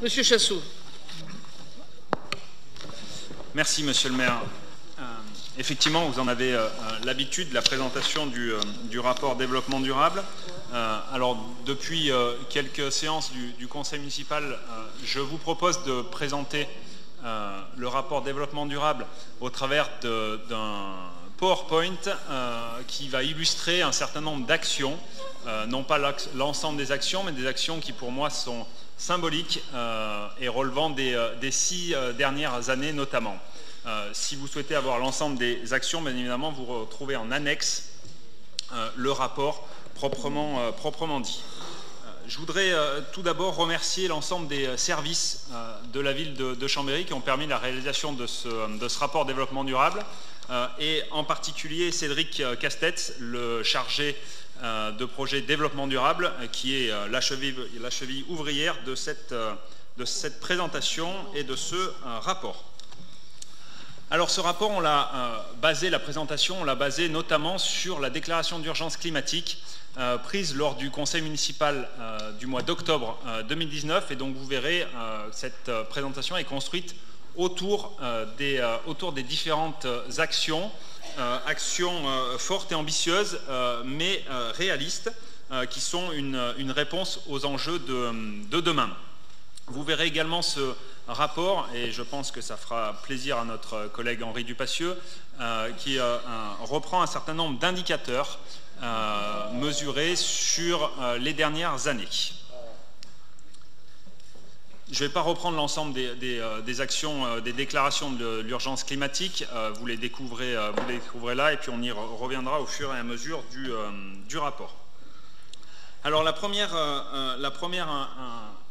Monsieur Chassou. Merci, Monsieur le maire. Effectivement, vous en avez l'habitude, la présentation du rapport développement durable. Alors, depuis quelques séances du conseil municipal, je vous propose de présenter le rapport développement durable au travers d'un PowerPoint qui va illustrer un certain nombre d'actions, non pas l'ensemble des actions, mais des actions qui pour moi sont symboliques et relevant des 6 dernières années notamment. Si vous souhaitez avoir l'ensemble des actions, bien évidemment, vous retrouvez en annexe le rapport proprement dit. Je voudrais tout d'abord remercier l'ensemble des services de la ville de Chambéry qui ont permis la réalisation de ce rapport développement durable et en particulier Cédric Castetz, le chargé de projet développement durable qui est la cheville ouvrière de cette présentation et de ce rapport. Alors ce rapport, on l'a basé, la présentation, on l'a basé notamment sur la déclaration d'urgence climatique prise lors du conseil municipal du mois d'octobre 2019 et donc vous verrez cette présentation est construite autour des différentes actions, fortes et ambitieuses mais réalistes qui sont une réponse aux enjeux de demain. Vous verrez également ce rapport, et je pense que ça fera plaisir à notre collègue Henri Dupassieux, qui reprend un certain nombre d'indicateurs mesurés sur les dernières années. Je ne vais pas reprendre l'ensemble des actions, des déclarations de l'urgence climatique, vous les découvrez là, et puis on y reviendra au fur et à mesure du rapport. Alors la première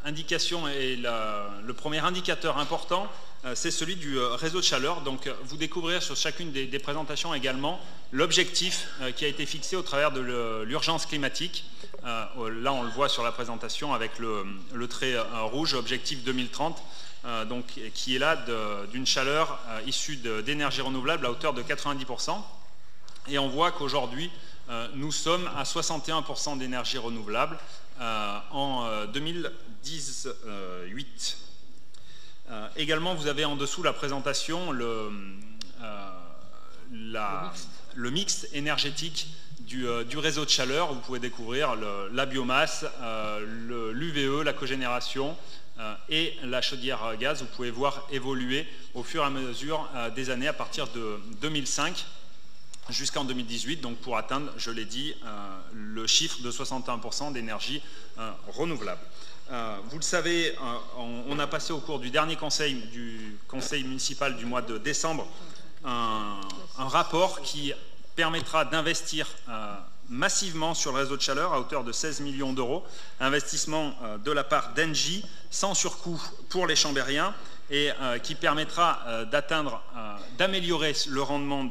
indication et le premier indicateur important, c'est celui du réseau de chaleur. Donc vous découvrirez sur chacune des présentations également l'objectif qui a été fixé au travers de l'urgence climatique. Là on le voit sur la présentation avec le trait rouge, objectif 2030, donc, qui est là d'une chaleur issue d'énergie renouvelable à hauteur de 90%. Et on voit qu'aujourd'hui, nous sommes à 61% d'énergie renouvelable en 2018. Également, vous avez en dessous la présentation, le mix énergétique du réseau de chaleur. Vous pouvez découvrir la biomasse, l'UVE, la cogénération et la chaudière gaz. Vous pouvez voir évoluer au fur et à mesure des années à partir de 2005. Jusqu'en 2018, donc pour atteindre, je l'ai dit, le chiffre de 61% d'énergie renouvelable. Vous le savez, on a passé au cours du dernier conseil municipal du mois de décembre un rapport qui permettra d'investir massivement sur le réseau de chaleur à hauteur de 16 millions d'euros, investissement de la part d'Engie sans surcoût pour les Chambériens et qui permettra d'améliorer le rendement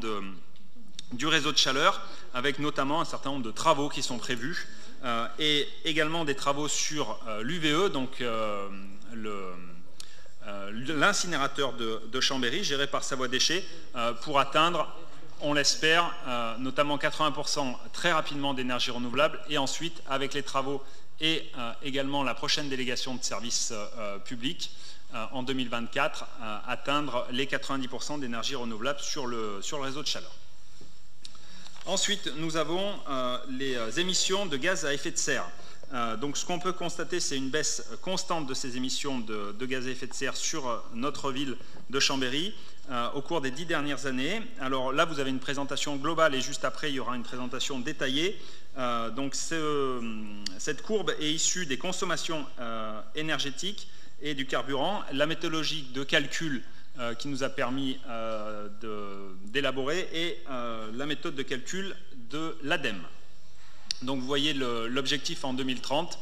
du réseau de chaleur, avec notamment un certain nombre de travaux qui sont prévus, et également des travaux sur l'UVE, donc l'incinérateur de Chambéry, géré par Savoie Déchets, pour atteindre, on l'espère, notamment 80% très rapidement d'énergie renouvelable, et ensuite, avec les travaux et également la prochaine délégation de services publics, en 2024, atteindre les 90% d'énergie renouvelable sur le réseau de chaleur. Ensuite, nous avons les émissions de gaz à effet de serre. Donc ce qu'on peut constater, c'est une baisse constante de ces émissions de gaz à effet de serre sur notre ville de Chambéry au cours des 10 dernières années. Alors là, vous avez une présentation globale et juste après, il y aura une présentation détaillée. Donc cette courbe est issue des consommations énergétiques et du carburant. La méthodologie de calcul qui nous a permis d'élaborer et la méthode de calcul de l'ADEME. Donc vous voyez l'objectif en 2030,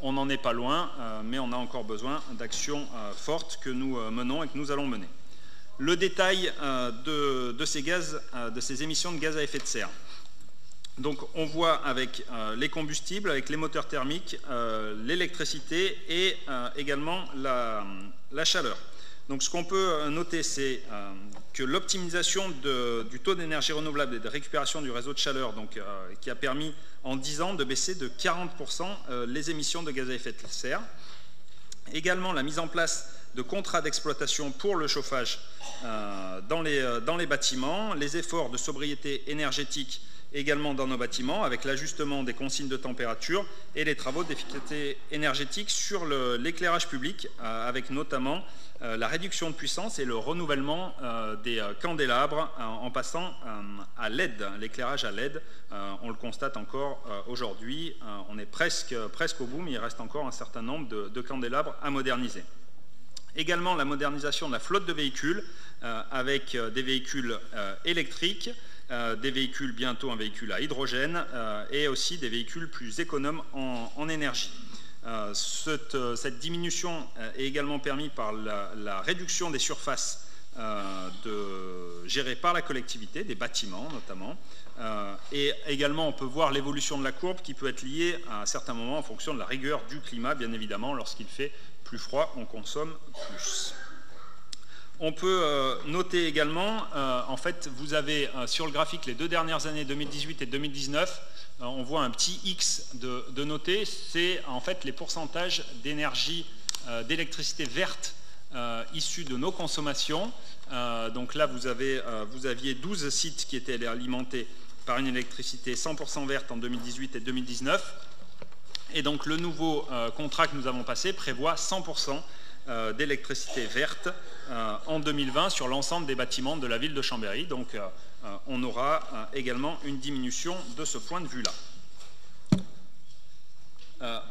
on n'en est pas loin, mais on a encore besoin d'actions fortes que nous menons et que nous allons mener. Le détail de ces émissions de gaz à effet de serre. Donc on voit avec les combustibles, avec les moteurs thermiques, l'électricité et également la chaleur. Donc ce qu'on peut noter, c'est que l'optimisation du taux d'énergie renouvelable et de récupération du réseau de chaleur, donc, qui a permis en 10 ans de baisser de 40% les émissions de gaz à effet de serre. Également la mise en place de contrats d'exploitation pour le chauffage dans les bâtiments, les efforts de sobriété énergétique également dans nos bâtiments, avec l'ajustement des consignes de température et les travaux d'efficacité énergétique sur l'éclairage public, avec notamment la réduction de puissance et le renouvellement des candélabres en passant à LED, l'éclairage à LED. On le constate encore aujourd'hui, on est presque au bout, mais il reste encore un certain nombre de candélabres à moderniser. Également la modernisation de la flotte de véhicules avec des véhicules électriques, des véhicules, bientôt un véhicule à hydrogène et aussi des véhicules plus économes en énergie. Cette diminution est également permise par la réduction des surfaces gérées par la collectivité, des bâtiments notamment. Et également, on peut voir l'évolution de la courbe qui peut être liée à un certain moment en fonction de la rigueur du climat, bien évidemment. Lorsqu'il fait plus froid, on consomme plus. On peut noter également, en fait, vous avez sur le graphique les 2 dernières années, 2018 et 2019, on voit un petit X de noter, c'est en fait les pourcentages d'énergie, d'électricité verte issus de nos consommations. Donc là, vous aviez 12 sites qui étaient alimentés par une électricité 100% verte en 2018 et 2019. Et donc le nouveau contrat que nous avons passé prévoit 100% d'électricité verte en 2020 sur l'ensemble des bâtiments de la ville de Chambéry. Donc on aura également une diminution de ce point de vue-là.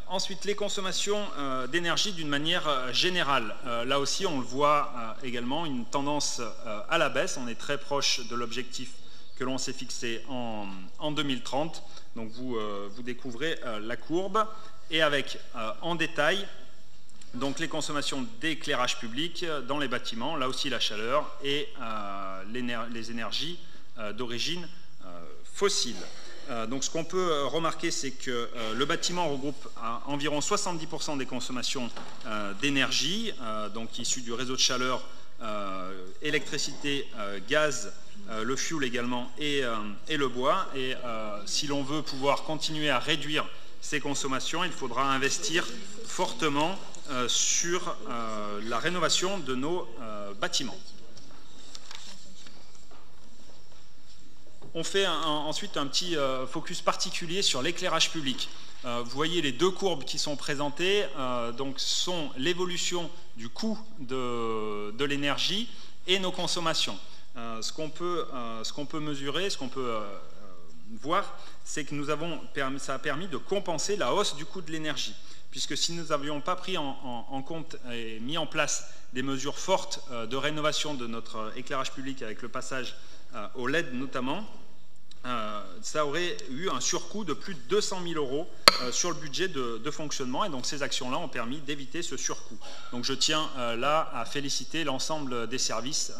Ensuite, les consommations d'énergie d'une manière générale. Là aussi, on le voit également, une tendance à la baisse. On est très proche de l'objectif que l'on s'est fixé en 2030. Donc vous découvrez la courbe et avec en détail donc les consommations d'éclairage public dans les bâtiments, là aussi la chaleur et les énergies d'origine fossile. Donc ce qu'on peut remarquer, c'est que le bâtiment regroupe environ 70% des consommations d'énergie, donc issues du réseau de chaleur, électricité, gaz, le fioul également et le bois. Et si l'on veut pouvoir continuer à réduire ces consommations, il faudra investir fortement sur la rénovation de nos bâtiments. On fait ensuite un petit focus particulier sur l'éclairage public. Vous voyez les 2 courbes qui sont présentées, donc sont l'évolution du coût de l'énergie et nos consommations. Ce qu'on peut mesurer, ce qu'on peut voir, c'est que ça a permis de compenser la hausse du coût de l'énergie. Puisque si nous n'avions pas pris en compte et mis en place des mesures fortes de rénovation de notre éclairage public avec le passage au LED notamment, ça aurait eu un surcoût de plus de 200 000 € sur le budget de fonctionnement, et donc ces actions-là ont permis d'éviter ce surcoût. Donc je tiens là à féliciter l'ensemble des services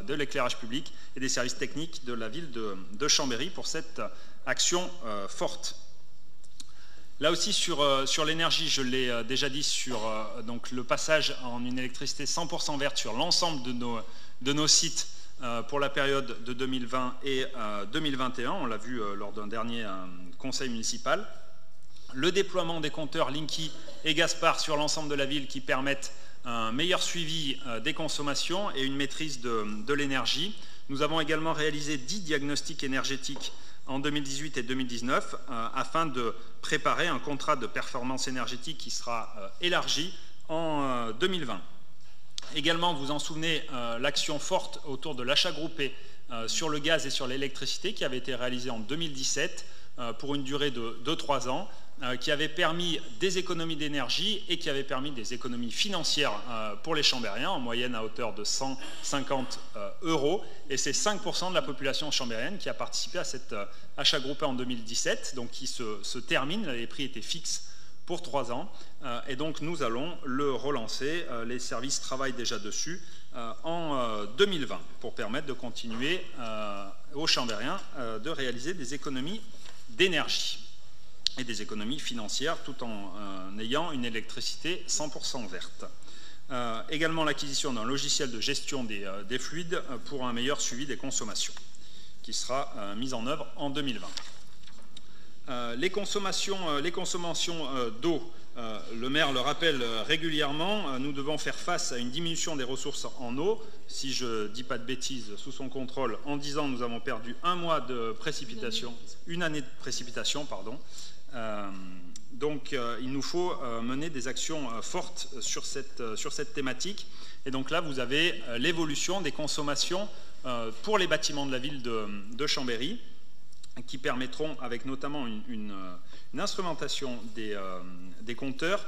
de l'éclairage public et des services techniques de la ville de Chambéry pour cette action forte. Là aussi sur l'énergie, je l'ai déjà dit, sur donc le passage en une électricité 100% verte sur l'ensemble de nos sites pour la période de 2020 et 2021, on l'a vu lors d'un dernier conseil municipal. Le déploiement des compteurs Linky et Gaspard sur l'ensemble de la ville qui permettent un meilleur suivi des consommations et une maîtrise de l'énergie. Nous avons également réalisé 10 diagnostics énergétiques en 2018 et 2019 afin de préparer un contrat de performance énergétique qui sera élargi en 2020. Également, vous en souvenez, l'action forte autour de l'achat groupé sur le gaz et sur l'électricité qui avait été réalisée en 2017 pour une durée de 3 ans, qui avait permis des économies d'énergie et qui avait permis des économies financières pour les Chambériens, en moyenne à hauteur de 150 €. Et c'est 5% de la population chambérienne qui a participé à cet achat groupé en 2017, donc qui se termine. Les prix étaient fixes pour 3 ans. Et donc nous allons le relancer. Les services travaillent déjà dessus en 2020 pour permettre de continuer aux Chambériens de réaliser des économies d'énergie et des économies financières tout en ayant une électricité 100% verte. Également l'acquisition d'un logiciel de gestion des fluides pour un meilleur suivi des consommations qui sera mis en œuvre en 2020. Les consommations d'eau le maire le rappelle régulièrement, nous devons faire face à une diminution des ressources en eau. Si je ne dis pas de bêtises, sous son contrôle, en 10 ans, nous avons perdu un mois de précipitation, une année de précipitation, pardon. Donc, il nous faut mener des actions fortes sur cette thématique. Et donc là, vous avez l'évolution des consommations pour les bâtiments de la ville de Chambéry, qui permettront, avec notamment une instrumentation des compteurs,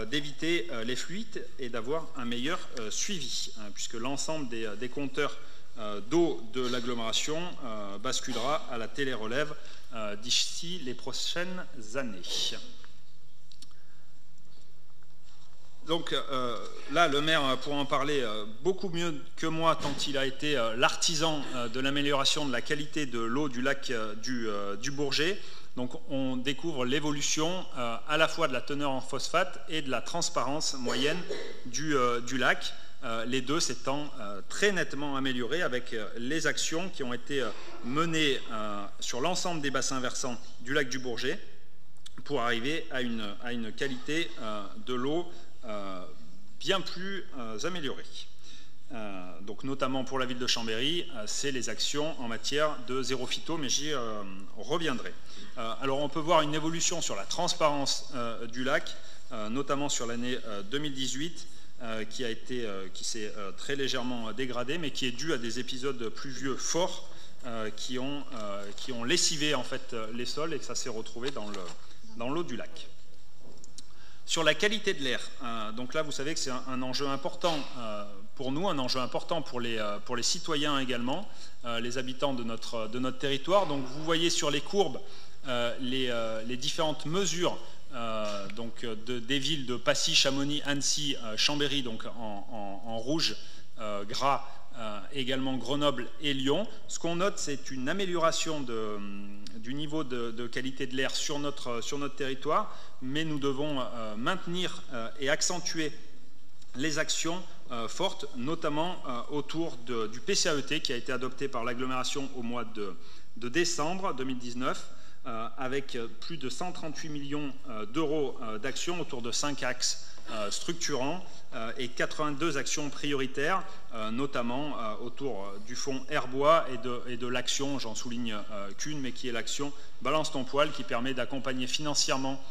d'éviter les fuites et d'avoir un meilleur suivi, puisque l'ensemble des compteurs d'eau de l'agglomération basculera à la télérelève d'ici les prochaines années. Donc là, le maire pourra en parler beaucoup mieux que moi, tant il a été l'artisan de l'amélioration de la qualité de l'eau du lac du Bourget. Donc on découvre l'évolution à la fois de la teneur en phosphate et de la transparence moyenne du lac, les deux s'étant très nettement améliorés avec les actions qui ont été menées sur l'ensemble des bassins versants du lac du Bourget pour arriver à une qualité de l'eau bien plus améliorée. Donc notamment pour la ville de Chambéry, c'est les actions en matière de zéro phyto, mais j'y reviendrai. Alors on peut voir une évolution sur la transparence du lac, notamment sur l'année 2018, qui s'est très légèrement dégradée, mais qui est due à des épisodes pluvieux forts qui ont lessivé en fait les sols, et que ça s'est retrouvé dans l'eau du lac. Sur la qualité de l'air, donc là vous savez que c'est un enjeu important pour nous, un enjeu important pour les citoyens également, les habitants de notre territoire. Donc vous voyez sur les courbes les différentes mesures des villes de Passy, Chamonix, Annecy, Chambéry, donc en rouge gras, également Grenoble et Lyon. Ce qu'on note, c'est une amélioration du niveau de qualité de l'air sur notre territoire, mais nous devons maintenir et accentuer les actions fortes, notamment autour du PCAET qui a été adopté par l'agglomération au mois de décembre 2019, avec plus de 138 millions d'euros d'actions autour de 5 axes structurants et 82 actions prioritaires, notamment autour du fonds Herbois et de l'action, j'en souligne qu'une, mais qui est l'action Balance ton poil, qui permet d'accompagner financièrement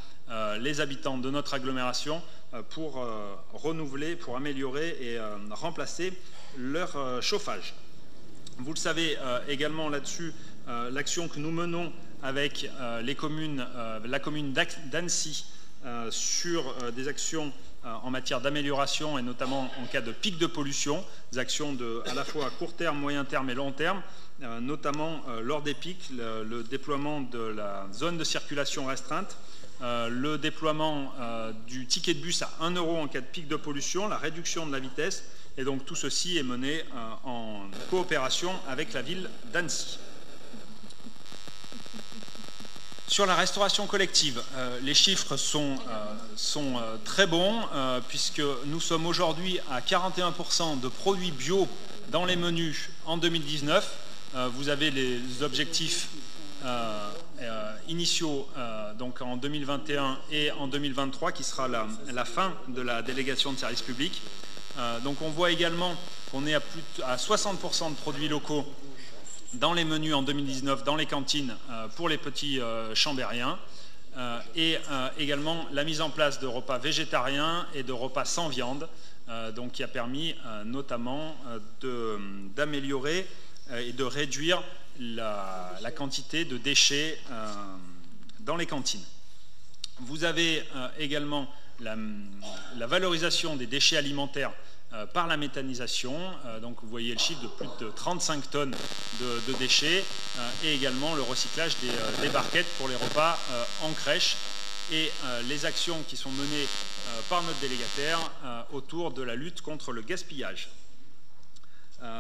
les habitants de notre agglomération pour renouveler, pour améliorer et remplacer leur chauffage. Vous le savez également là-dessus, l'action que nous menons avec la commune d'Annecy sur des actions en matière d'amélioration et notamment en cas de pic de pollution, des actions à la fois à court terme, moyen terme et long terme, notamment lors des pics, le déploiement de la zone de circulation restreinte, le déploiement du ticket de bus à 1 € en cas de pic de pollution, la réduction de la vitesse, et donc tout ceci est mené en coopération avec la ville d'Annecy. Sur la restauration collective, les chiffres sont très bons puisque nous sommes aujourd'hui à 41% de produits bio dans les menus en 2019. Vous avez les objectifs initiaux donc en 2021 et en 2023 qui sera la fin de la délégation de service public. Donc on voit également qu'on est à 60% de produits locaux dans les menus en 2019, dans les cantines pour les petits chambériens, et également la mise en place de repas végétariens et de repas sans viande, donc qui a permis notamment d'améliorer et de réduire la quantité de déchets dans les cantines. Vous avez également la valorisation des déchets alimentaires par la méthanisation, donc vous voyez le chiffre de plus de 35 tonnes de déchets, et également le recyclage des barquettes pour les repas en crèche, et les actions qui sont menées par notre délégataire autour de la lutte contre le gaspillage.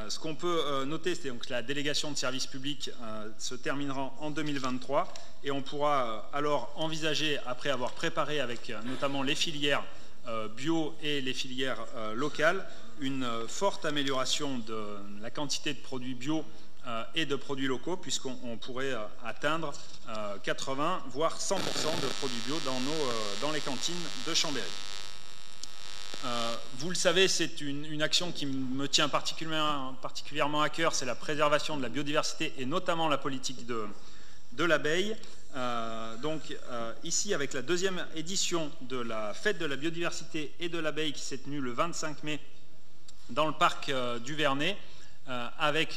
Ce qu'on peut noter, c'est que la délégation de service public se terminera en 2023, et on pourra alors envisager, après avoir préparé avec notamment les filières bio et les filières locales, une forte amélioration de la quantité de produits bio et de produits locaux, puisqu'on pourrait atteindre 80 voire 100% de produits bio dans les cantines de Chambéry. Vous le savez, c'est une action qui me tient particulièrement à cœur, c'est la préservation de la biodiversité et notamment la politique de l'abeille. Ici, avec la deuxième édition de la fête de la biodiversité et de l'abeille qui s'est tenue le 25 mai dans le parc du Vernet, avec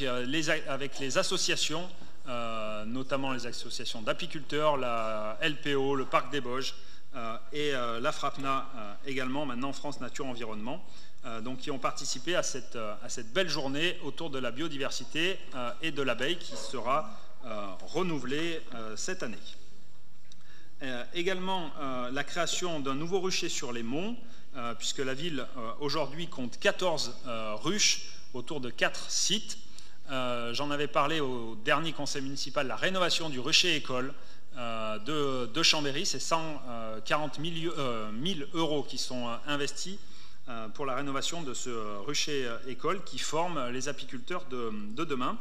les associations, notamment les associations d'apiculteurs, la LPO, le Parc des Bauges et la FRAPNA également, maintenant France Nature Environnement, qui ont participé à cette belle journée autour de la biodiversité et de l'abeille qui sera renouvelée cette année. Également la création d'un nouveau rucher sur les monts, puisque la ville aujourd'hui compte 14 ruches autour de 4 sites. J'en avais parlé au dernier conseil municipal, la rénovation du rucher école de Chambéry, c'est 140 000 € qui sont investis pour la rénovation de ce rucher école qui forme les apiculteurs de demain.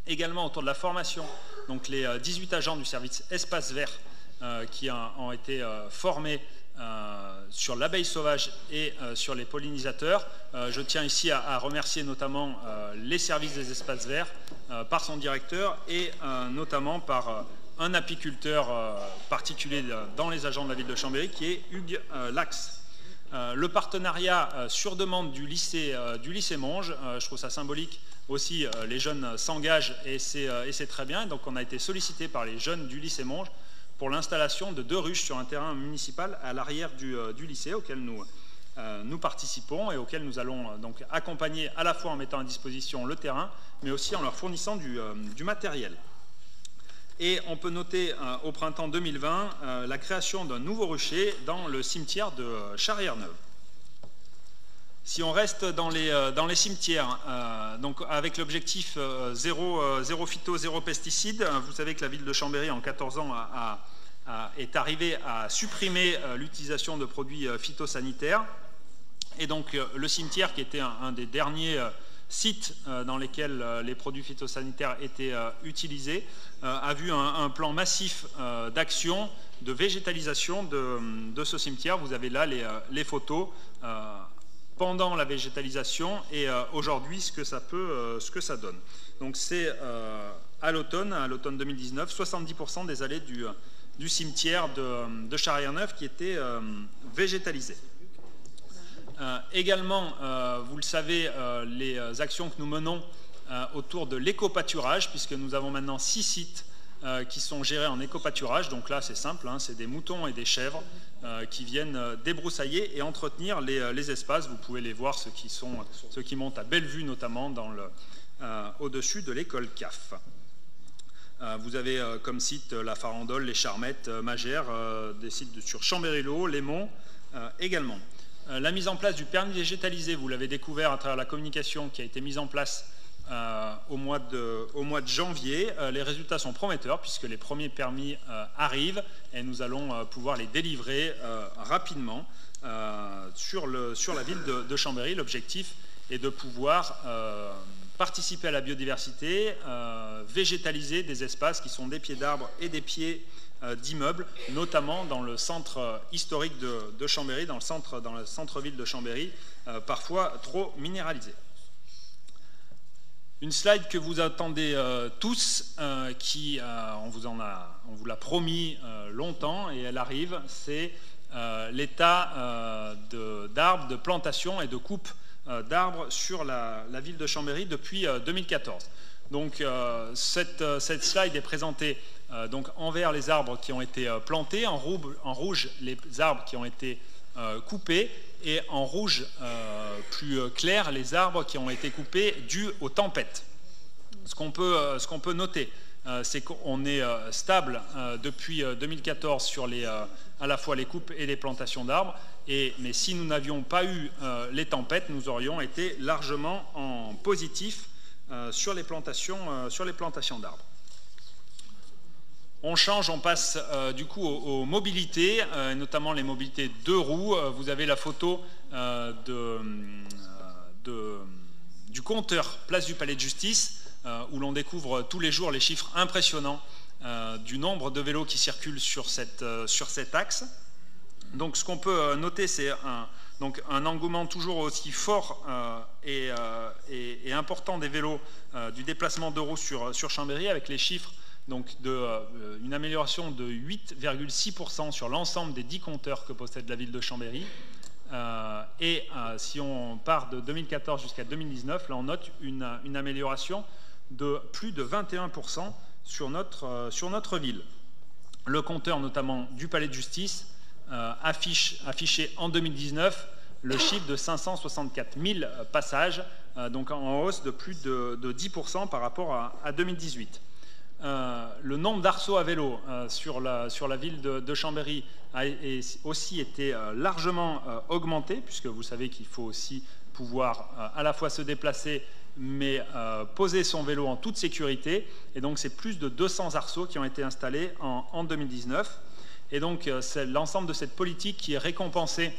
Également autour de la formation, donc les 18 agents du service Espace Vert qui ont été formés sur l'abeille sauvage et sur les pollinisateurs. Je tiens ici à remercier notamment les services des espaces verts par son directeur et notamment par un apiculteur particulier dans les agents de la ville de Chambéry qui est Hugues Lax. Le partenariat sur demande du lycée Monge, je trouve ça symbolique aussi, les jeunes s'engagent et c'est très bien. Donc on a été sollicité par les jeunes du lycée Monge pour l'installation de 2 ruches sur un terrain municipal à l'arrière du lycée auquel nous participons et auquel nous allons donc accompagner à la fois en mettant à disposition le terrain mais aussi en leur fournissant du matériel. Et on peut noter au printemps 2020 la création d'un nouveau rucher dans le cimetière de Charrière-Neuve. Si on reste dans les cimetières, donc avec l'objectif zéro phyto, zéro pesticide, vous savez que la ville de Chambéry en 14 ans est arrivée à supprimer l'utilisation de produits phytosanitaires. Et donc le cimetière, qui était un des derniers sites dans lesquels les produits phytosanitaires étaient utilisés, a vu un plan massif d'action, de végétalisation de ce cimetière. Vous avez là les photos pendant la végétalisation et aujourd'hui ce que ça donne. Donc c'est à l'automne 2019, 70% des allées du cimetière de Charrière-Neuve qui étaient végétalisées. Également, vous le savez, les actions que nous menons autour de l'éco-pâturage, puisque nous avons maintenant 6 sites qui sont gérés en éco-pâturage. Donc là, c'est simple, hein, c'est des moutons et des chèvres qui viennent débroussailler et entretenir les espaces. Vous pouvez les voir, ceux qui montent à Bellevue notamment, au-dessus de l'école CAF. Vous avez comme site la Farandole, les Charmettes, Magères, des sites sur Chambéry-le-Haut, les Monts également. La mise en place du permis végétalisé, vous l'avez découvert à travers la communication qui a été mise en place au mois de janvier. Les résultats sont prometteurs puisque les premiers permis arrivent et nous allons pouvoir les délivrer rapidement sur la ville de Chambéry. L'objectif est de pouvoir participer à la biodiversité, végétaliser des espaces qui sont des pieds d'arbres et des pieds d'immeubles, notamment dans le centre historique de Chambéry, dans le centre-ville de Chambéry, parfois trop minéralisé. Une slide que vous attendez tous, on vous l'a promis longtemps et elle arrive, c'est l'état d'arbres, de plantation et de coupe d'arbres sur la ville de Chambéry depuis 2014. Donc cette slide est présentée donc en vert les arbres qui ont été plantés, en rouge les arbres qui ont été coupés et en rouge plus clair les arbres qui ont été coupés dû aux tempêtes. Ce qu'on peut noter, c'est qu'on est stable depuis 2014 sur à la fois les coupes et les plantations d'arbres, mais si nous n'avions pas eu les tempêtes, nous aurions été largement en positif sur les plantations d'arbres. On change, on passe du coup aux mobilités, notamment les mobilités 2 roues. Vous avez la photo du compteur Place du Palais de Justice. où l'on découvre tous les jours les chiffres impressionnants du nombre de vélos qui circulent sur cet axe. Donc ce qu'on peut noter, c'est un engouement toujours aussi fort et important des vélos du déplacement de roues sur Chambéry, avec les chiffres donc une amélioration de 8,6% sur l'ensemble des 10 compteurs que possède la ville de Chambéry. Si on part de 2014 jusqu'à 2019, là on note une amélioration de plus de 21% sur notre ville. Le compteur notamment du Palais de Justice affichait en 2019 le chiffre de 564 000 passages, donc en hausse de plus de 10% par rapport à 2018. Le nombre d'arceaux à vélo sur la ville de Chambéry a aussi été largement augmenté, puisque vous savez qu'il faut aussi pouvoir à la fois se déplacer mais poser son vélo en toute sécurité. Et donc c'est plus de 200 arceaux qui ont été installés en 2019. Et donc c'est l'ensemble de cette politique qui est récompensée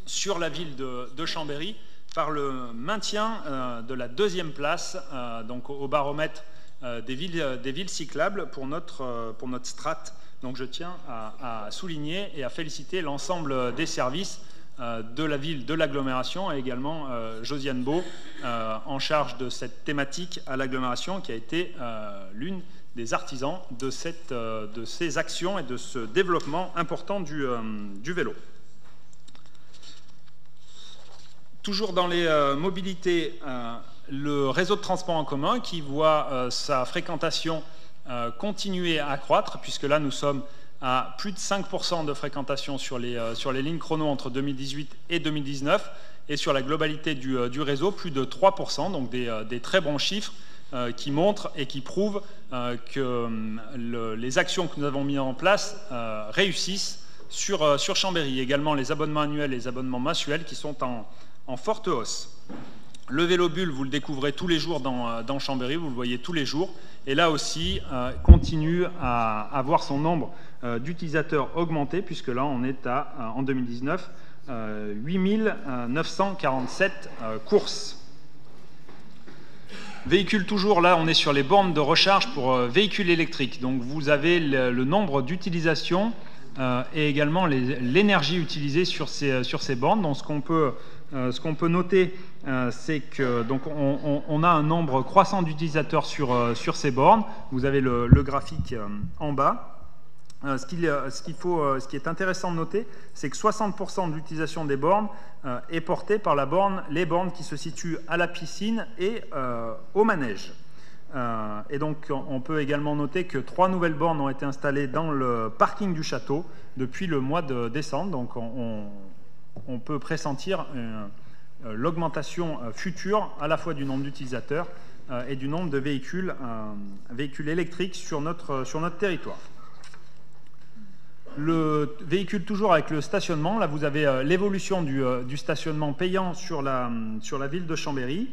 sur la ville de Chambéry par le maintien de la 2e place donc au baromètre des villes cyclables pour notre strate. Donc je tiens à souligner et à féliciter l'ensemble des services de la ville, de l'agglomération, et également Josiane Beau, en charge de cette thématique à l'agglomération, qui a été l'une des artisans de ces actions et de ce développement important du vélo. Toujours dans les mobilités, le réseau de transport en commun qui voit sa fréquentation continuer à croître, puisque là nous sommes à plus de 5% de fréquentation sur les lignes chrono entre 2018 et 2019, et sur la globalité du réseau, plus de 3%, donc des très bons chiffres qui montrent et qui prouvent que les actions que nous avons mises en place réussissent sur Chambéry. Également les abonnements annuels et les abonnements mensuels qui sont en forte hausse. Le vélo bulle, vous le découvrez tous les jours dans Chambéry, vous le voyez tous les jours, et là aussi continue à avoir son nombre d'utilisateurs augmenté, puisque là on est en 2019 8947 courses. Véhicules toujours, là on est sur les bornes de recharge pour véhicules électriques, donc vous avez le nombre d'utilisations et également l'énergie utilisée sur ces bornes. Donc ce qu'on peut noter, c'est que donc on a un nombre croissant d'utilisateurs sur ces bornes. Vous avez le graphique en bas. Ce qui est intéressant de noter, c'est que 60% de l'utilisation des bornes est portée par les bornes qui se situent à la piscine et au manège. Et donc on peut également noter que 3 nouvelles bornes ont été installées dans le parking du château depuis le mois de décembre. Donc on peut pressentir l'augmentation future à la fois du nombre d'utilisateurs et du nombre de véhicules électriques sur notre territoire. Le véhicule toujours avec le stationnement, là vous avez l'évolution du stationnement payant sur la ville de Chambéry,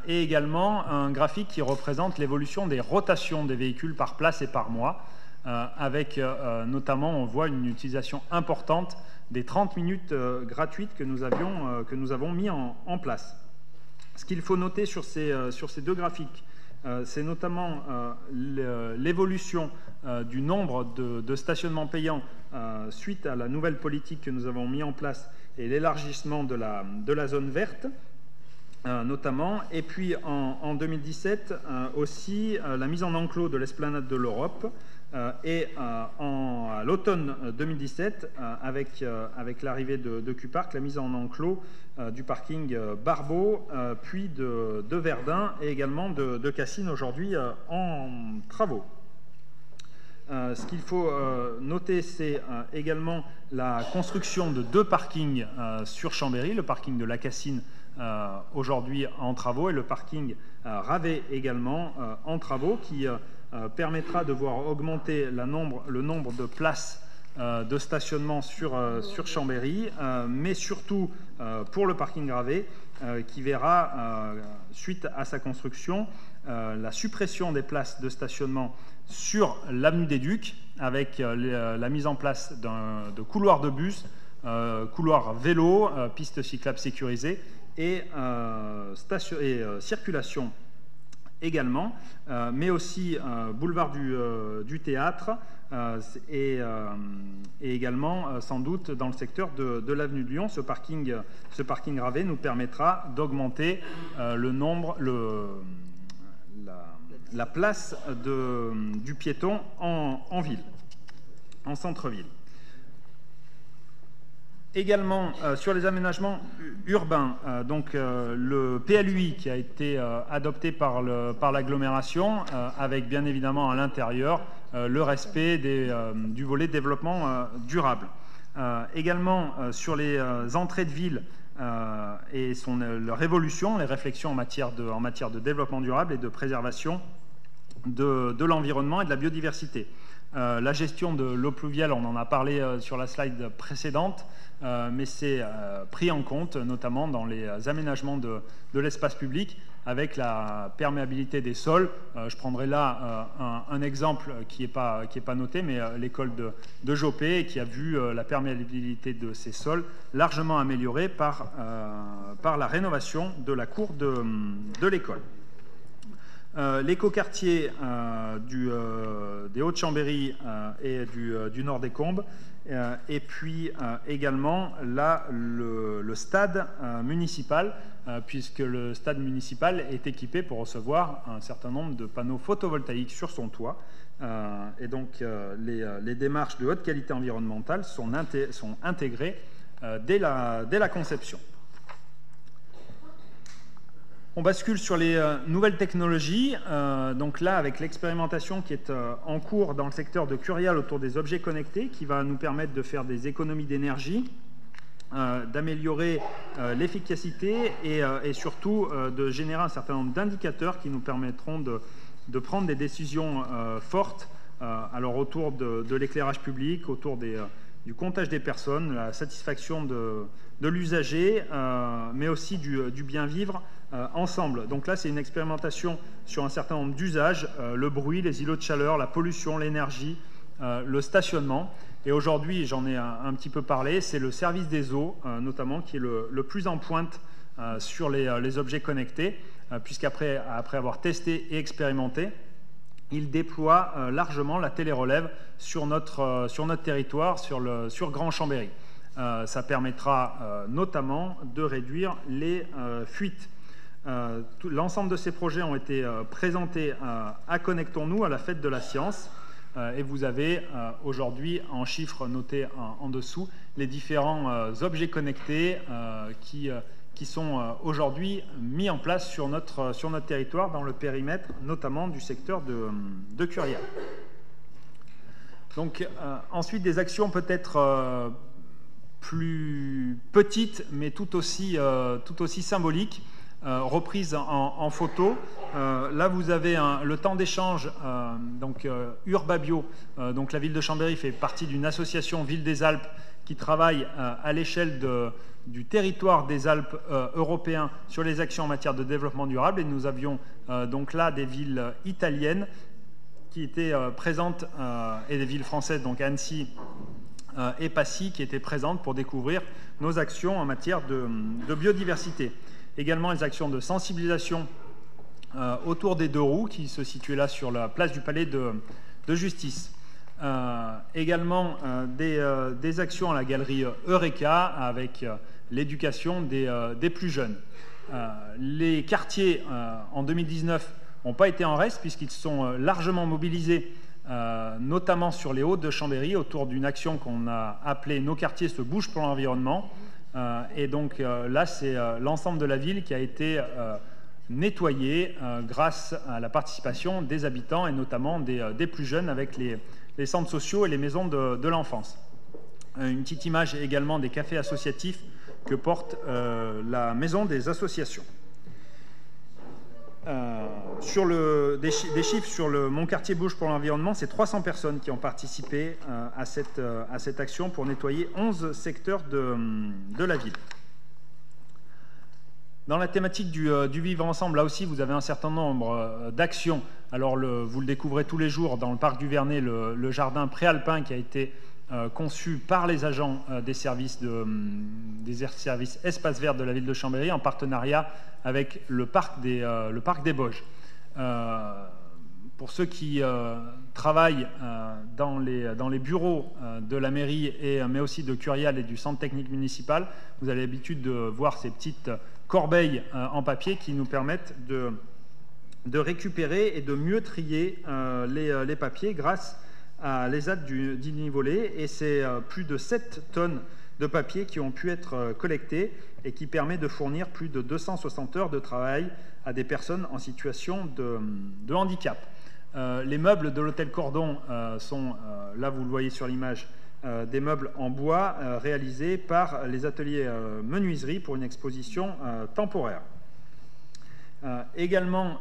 et également un graphique qui représente l'évolution des rotations des véhicules par place et par mois, avec notamment on voit une utilisation importante des 30 minutes gratuites que nous avons mis en place. Ce qu'il faut noter sur ces deux graphiques, c'est notamment l'évolution du nombre de stationnements payants suite à la nouvelle politique que nous avons mis en place et l'élargissement de la zone verte notamment. Et puis en 2017 aussi la mise en enclos de l'esplanade de l'Europe, et à l'automne 2017 avec l'arrivée de Q-Park, la mise en enclos du parking Barbeau, puis de Verdun, et également de Cassines aujourd'hui en travaux. Ce qu'il faut noter, c'est également la construction de 2 parkings sur Chambéry, le parking de la Cassine aujourd'hui en travaux, et le parking Ravet également en travaux, qui permettra de voir augmenter le nombre de places de stationnement sur Chambéry, mais surtout pour le parking Ravet, qui verra, suite à sa construction, la suppression des places de stationnement sur l'avenue des Ducs, avec la mise en place de couloirs de bus, couloirs vélo, pistes cyclables sécurisées et circulation également, mais aussi boulevard du Théâtre et également sans doute dans le secteur de l'avenue de Lyon. Ce parking gravé nous permettra d'augmenter le nombre, la place du piéton en ville, en centre-ville. Également, sur les aménagements urbains, le PLUI qui a été adopté par l'agglomération, avec bien évidemment à l'intérieur le respect du volet développement durable. Également, sur les entrées de ville et leur évolution, les réflexions en matière de développement durable et de préservation de l'environnement et de la biodiversité. La gestion de l'eau pluviale, on en a parlé sur la slide précédente, mais c'est pris en compte notamment dans les aménagements de l'espace public avec la perméabilité des sols. Je prendrai là un exemple qui n'est pas noté, mais l'école de Jopé, qui a vu la perméabilité de ces sols largement améliorée par la rénovation de la cour de l'école. L'écoquartier des Hauts-de-Chambéry et du Nord des Combes, et puis également là le stade municipal, puisque le stade municipal est équipé pour recevoir un certain nombre de panneaux photovoltaïques sur son toit, et donc les démarches de haute qualité environnementale sont intégrées dès la conception. On bascule sur les nouvelles technologies. Donc là, avec l'expérimentation qui est en cours dans le secteur de Curial autour des objets connectés, qui va nous permettre de faire des économies d'énergie, d'améliorer l'efficacité et surtout de générer un certain nombre d'indicateurs qui nous permettront de prendre des décisions fortes, alors autour de l'éclairage public, autour du comptage des personnes, la satisfaction de l'usager, mais aussi du bien-vivre ensemble. Donc là, c'est une expérimentation sur un certain nombre d'usages, le bruit, les îlots de chaleur, la pollution, l'énergie, le stationnement. Et aujourd'hui, j'en ai un petit peu parlé, c'est le service des eaux, notamment, qui est le plus en pointe sur les objets connectés, puisqu'après avoir testé et expérimenté, il déploie largement la télérelève sur notre territoire, sur Grand Chambéry. Ça permettra notamment de réduire les fuites. L'ensemble de ces projets ont été présentés à Connectons-nous, à la Fête de la Science, et vous avez aujourd'hui en chiffres notés en dessous les différents objets connectés qui sont aujourd'hui mis en place sur notre territoire dans le périmètre notamment du secteur de Curial. Donc ensuite des actions peut-être plus petites mais tout aussi symboliques, reprise en photo. Là, vous avez le temps d'échange, Urbabio. Donc, la ville de Chambéry fait partie d'une association Ville des Alpes qui travaille à l'échelle du territoire des Alpes européens sur les actions en matière de développement durable. Et nous avions donc là des villes italiennes qui étaient présentes et des villes françaises, donc Annecy et Passy, qui étaient présentes pour découvrir nos actions en matière de biodiversité. Également les actions de sensibilisation autour des deux roues qui se situaient là sur la place du Palais de Justice. Également des actions à la galerie Eureka avec l'éducation des plus jeunes. Les quartiers en 2019 n'ont pas été en reste puisqu'ils sont largement mobilisés, notamment sur les Hauts de Chambéry, autour d'une action qu'on a appelée « Nos quartiers se bougent pour l'environnement ». Et donc là, c'est l'ensemble de la ville qui a été nettoyé grâce à la participation des habitants et notamment des plus jeunes avec les centres sociaux et les maisons de l'enfance. Une petite image également des cafés associatifs que porte la maison des associations. Des chiffres sur Mon quartier bouge pour l'environnement, c'est 300 personnes qui ont participé à cette action pour nettoyer 11 secteurs de la ville. Dans la thématique du vivre ensemble, là aussi, vous avez un certain nombre d'actions. Alors, vous le découvrez tous les jours dans le parc du Vernet, le jardin préalpin qui a été conçu par les agents des services espaces verts de la ville de Chambéry en partenariat avec le parc des Bauges. Pour ceux qui travaillent dans les bureaux de la mairie, mais aussi de Curial et du centre technique municipal, vous avez l'habitude de voir ces petites corbeilles en papier qui nous permettent de récupérer et de mieux trier les papiers grâce à l'ESAT du Nivolé. Et c'est plus de 7 tonnes de papier qui ont pu être collectés et qui permet de fournir plus de 260 heures de travail à des personnes en situation de handicap. Les meubles de l'hôtel Cordon sont, là vous le voyez sur l'image, des meubles en bois réalisés par les ateliers menuiserie pour une exposition temporaire. Également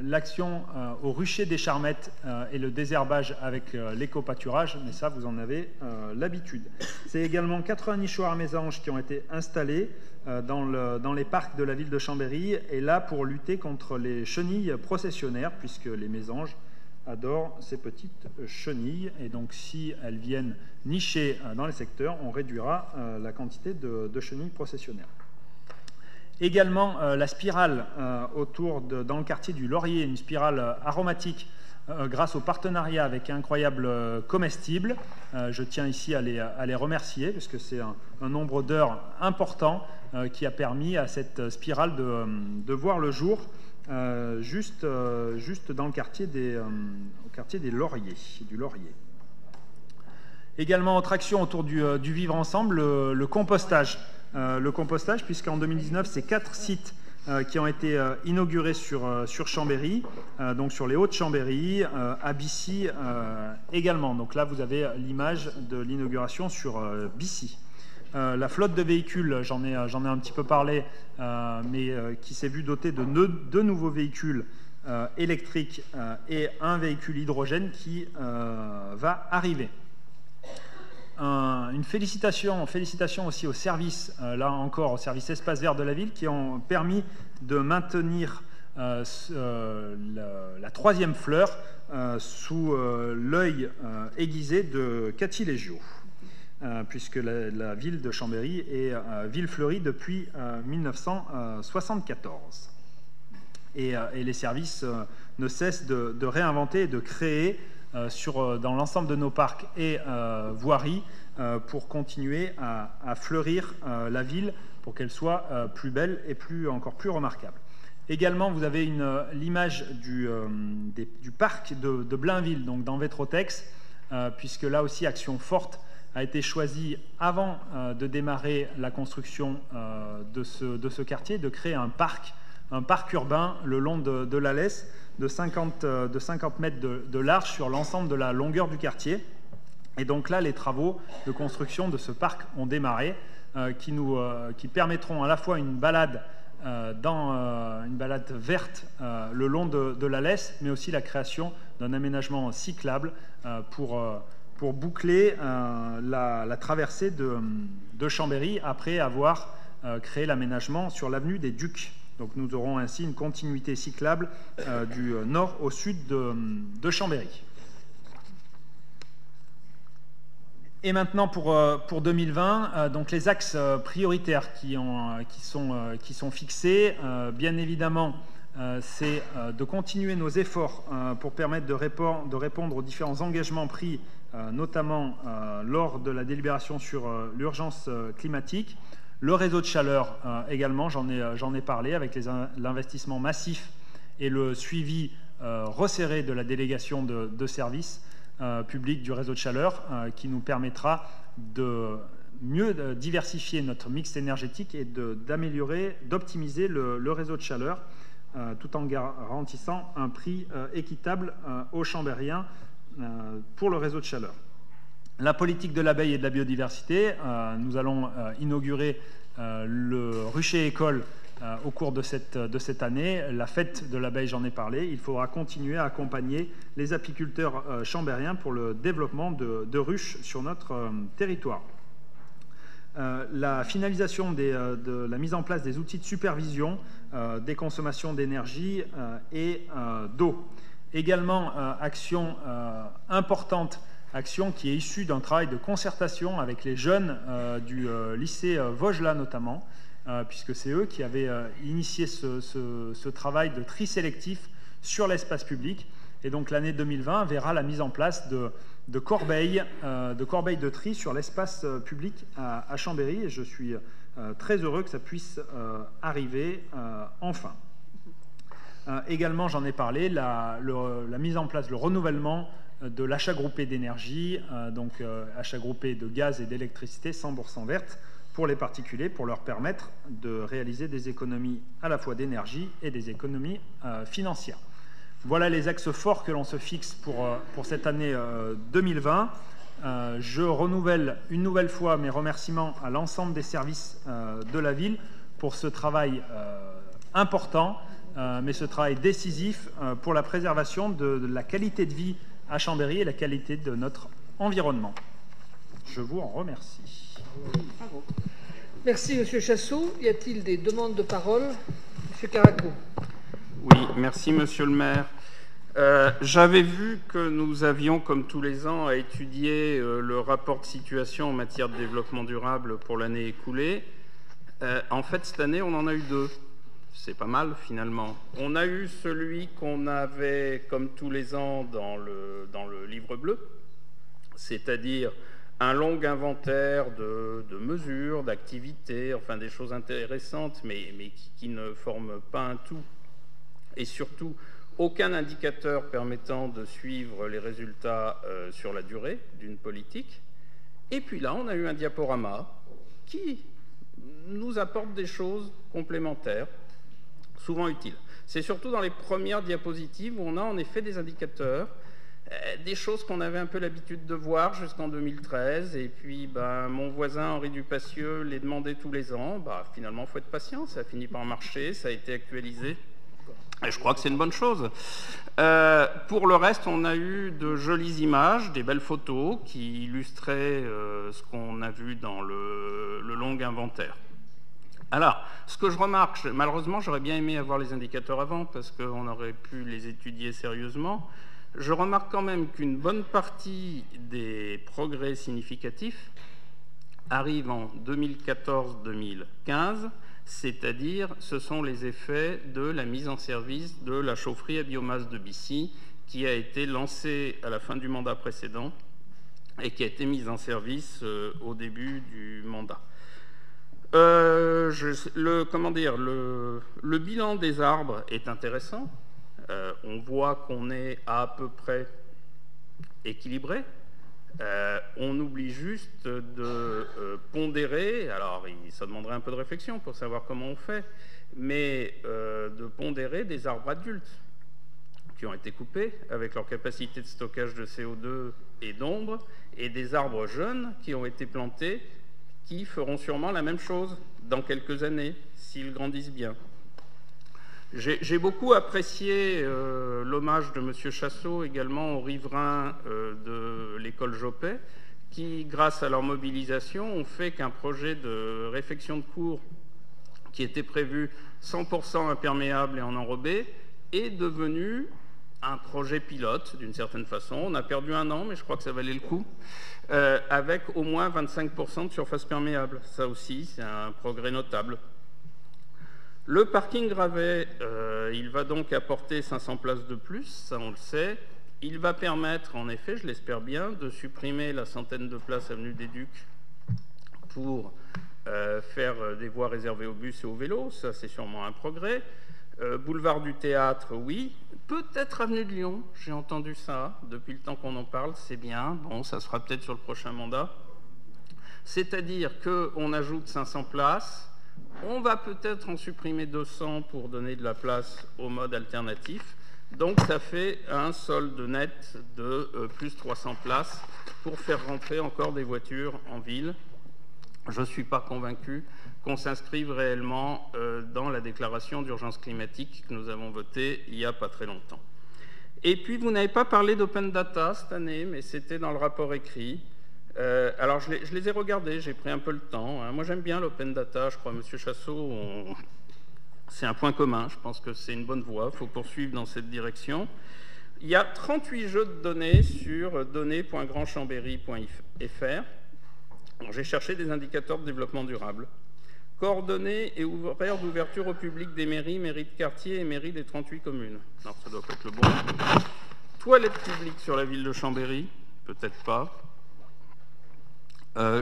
l'action au rucher des Charmettes et le désherbage avec l'éco-pâturage, mais ça vous en avez l'habitude. C'est également 80 nichoirs à mésanges qui ont été installés dans les parcs de la ville de Chambéry, et là pour lutter contre les chenilles processionnaires, puisque les mésanges adorent ces petites chenilles, et donc si elles viennent nicher dans les secteurs, on réduira la quantité de chenilles processionnaires. Également la spirale dans le quartier du Laurier, une spirale aromatique grâce au partenariat avec Incroyable Comestible. Je tiens ici à les remercier, puisque c'est un nombre d'heures important qui a permis à cette spirale de voir le jour juste dans le quartier au quartier du Laurier. Également, autre action autour du vivre ensemble, le compostage. Le compostage, puisqu'en 2019, c'est 4 sites qui ont été inaugurés sur Chambéry, donc sur les Hauts-de-Chambéry, à Bissy également. Donc là, vous avez l'image de l'inauguration sur Bissy. La flotte de véhicules, j'en ai un petit peu parlé, mais qui s'est vue dotée de 2 nouveaux véhicules électriques et un véhicule hydrogène qui va arriver. Une félicitation aussi au service, là encore au service espace vert de la ville, qui ont permis de maintenir la 3e fleur sous l'œil aiguisé de Cathy Légio, puisque la ville de Chambéry est ville fleurie depuis 1974. Et les services ne cessent de réinventer et de créer dans l'ensemble de nos parcs et voiries pour continuer à fleurir la ville pour qu'elle soit plus belle et encore plus remarquable. Également, vous avez l'image du parc de Blainville, donc dans Vétrotex, puisque là aussi, action forte a été choisie avant de démarrer la construction de ce quartier, de créer un parc urbain le long de l'Alès, de 50 mètres de large sur l'ensemble de la longueur du quartier. Et donc là, les travaux de construction de ce parc ont démarré, qui permettront à la fois une balade verte le long de l'Alès, mais aussi la création d'un aménagement cyclable pour boucler la traversée de Chambéry après avoir créé l'aménagement sur l'avenue des Ducs. Donc nous aurons ainsi une continuité cyclable du nord au sud de Chambéry. Et maintenant pour 2020, donc les axes prioritaires qui sont fixés, bien évidemment, c'est de continuer nos efforts pour permettre de répondre aux différents engagements pris, notamment lors de la délibération sur l'urgence climatique. Le réseau de chaleur également, j'en ai parlé, avec l'investissement massif et le suivi resserré de la délégation de services publics du réseau de chaleur, qui nous permettra de mieux diversifier notre mix énergétique et d'optimiser le réseau de chaleur, tout en garantissant un prix équitable aux Chambériens pour le réseau de chaleur. La politique de l'abeille et de la biodiversité, nous allons inaugurer le rucher école au cours de cette année. La fête de l'abeille, j'en ai parlé. Il faudra continuer à accompagner les apiculteurs chambériens pour le développement de ruches sur notre territoire. La finalisation de la mise en place des outils de supervision des consommations d'énergie et d'eau. Également, action importante, action qui est issue d'un travail de concertation avec les jeunes du lycée Vosges notamment, puisque c'est eux qui avaient initié ce travail de tri sélectif sur l'espace public. Et donc l'année 2020 verra la mise en place de corbeilles de tri sur l'espace public à Chambéry. Et je suis très heureux que ça puisse arriver enfin. Également, j'en ai parlé, la mise en place, le renouvellement de l'achat groupé d'énergie, donc achat groupé de gaz et d'électricité 100% verte pour les particuliers, pour leur permettre de réaliser des économies à la fois d'énergie et des économies financières. Voilà les axes forts que l'on se fixe pour cette année 2020. Je renouvelle une nouvelle fois mes remerciements à l'ensemble des services de la ville pour ce travail important, mais ce travail décisif pour la préservation de la qualité de vie à Chambéry et la qualité de notre environnement. Je vous en remercie. Bravo. Merci, M. Chassot. Y a-t-il des demandes de parole? M. Caraco. Oui, merci, Monsieur le maire. J'avais vu que nous avions, comme tous les ans, à étudier le rapport de situation en matière de développement durable pour l'année écoulée. En fait, cette année, on en a eu deux. C'est pas mal, finalement. On a eu celui qu'on avait, comme tous les ans, dans le livre bleu, c'est-à-dire un long inventaire de mesures, d'activités, enfin des choses intéressantes, mais qui ne forment pas un tout. Et surtout, aucun indicateur permettant de suivre les résultats sur la durée d'une politique. Et puis là, on a eu un diaporama qui nous apporte des choses complémentaires, souvent utiles. C'est surtout dans les premières diapositives où on a en effet des indicateurs, des choses qu'on avait un peu l'habitude de voir jusqu'en 2013. Et puis, mon voisin Henri Dupassieux les demandait tous les ans. Finalement, il faut être patient, ça a fini par marcher, ça a été actualisé. Et je crois que c'est une bonne chose. Pour le reste, on a eu de jolies images, des belles photos qui illustraient ce qu'on a vu dans le long inventaire. Alors, ce que je remarque, malheureusement, j'aurais bien aimé avoir les indicateurs avant parce qu'on aurait pu les étudier sérieusement. Je remarque quand même qu'une bonne partie des progrès significatifs arrivent en 2014-2015, c'est-à-dire ce sont les effets de la mise en service de la chaufferie à biomasse de Bissy qui a été lancée à la fin du mandat précédent et qui a été mise en service au début du mandat. Le bilan des arbres est intéressant. On voit qu'on est à peu près équilibré. On oublie juste de pondérer, alors ça demanderait un peu de réflexion pour savoir comment on fait, mais de pondérer des arbres adultes qui ont été coupés avec leur capacité de stockage de CO2 et d'ombre, et des arbres jeunes qui ont été plantés, qui feront sûrement la même chose dans quelques années, s'ils grandissent bien. J'ai beaucoup apprécié l'hommage de M. Chassot également aux riverains de l'école Joppet, qui, grâce à leur mobilisation, ont fait qu'un projet de réfection de cours qui était prévu 100% imperméable et en enrobé est devenu un projet pilote, d'une certaine façon. On a perdu un an, mais je crois que ça valait le coup, avec au moins 25% de surface perméable. Ça aussi, c'est un progrès notable. Le parking Gravet, il va donc apporter 500 places de plus, ça on le sait. Il va permettre, en effet, je l'espère bien, de supprimer la centaine de places avenue des Ducs pour faire des voies réservées aux bus et aux vélos. Ça, c'est sûrement un progrès. Boulevard du Théâtre, oui. Peut-être avenue de Lyon, j'ai entendu ça. Depuis le temps qu'on en parle, c'est bien. Bon, ça sera peut-être sur le prochain mandat. C'est-à-dire qu'on ajoute 500 places. On va peut-être en supprimer 200 pour donner de la place au mode alternatif. Donc ça fait un solde net de plus 300 places pour faire rentrer encore des voitures en ville. Je ne suis pas convaincu qu'on s'inscrive réellement dans la déclaration d'urgence climatique que nous avons votée il n'y a pas très longtemps. Et puis vous n'avez pas parlé d'open data cette année, mais c'était dans le rapport écrit. Alors je les ai regardés, j'ai pris un peu le temps. Moi j'aime bien l'open data, je crois, M. Chassot, c'est un point commun, je pense que c'est une bonne voie, il faut poursuivre dans cette direction. Il y a 38 jeux de données sur données.grandchambéry.fr. J'ai cherché des indicateurs de développement durable. Coordonnées et horaires d'ouverture au public des mairies, mairies de quartier et mairies des 38 communes. Non, ça doit pas être le bon. Toilettes publiques sur la ville de Chambéry, peut-être pas.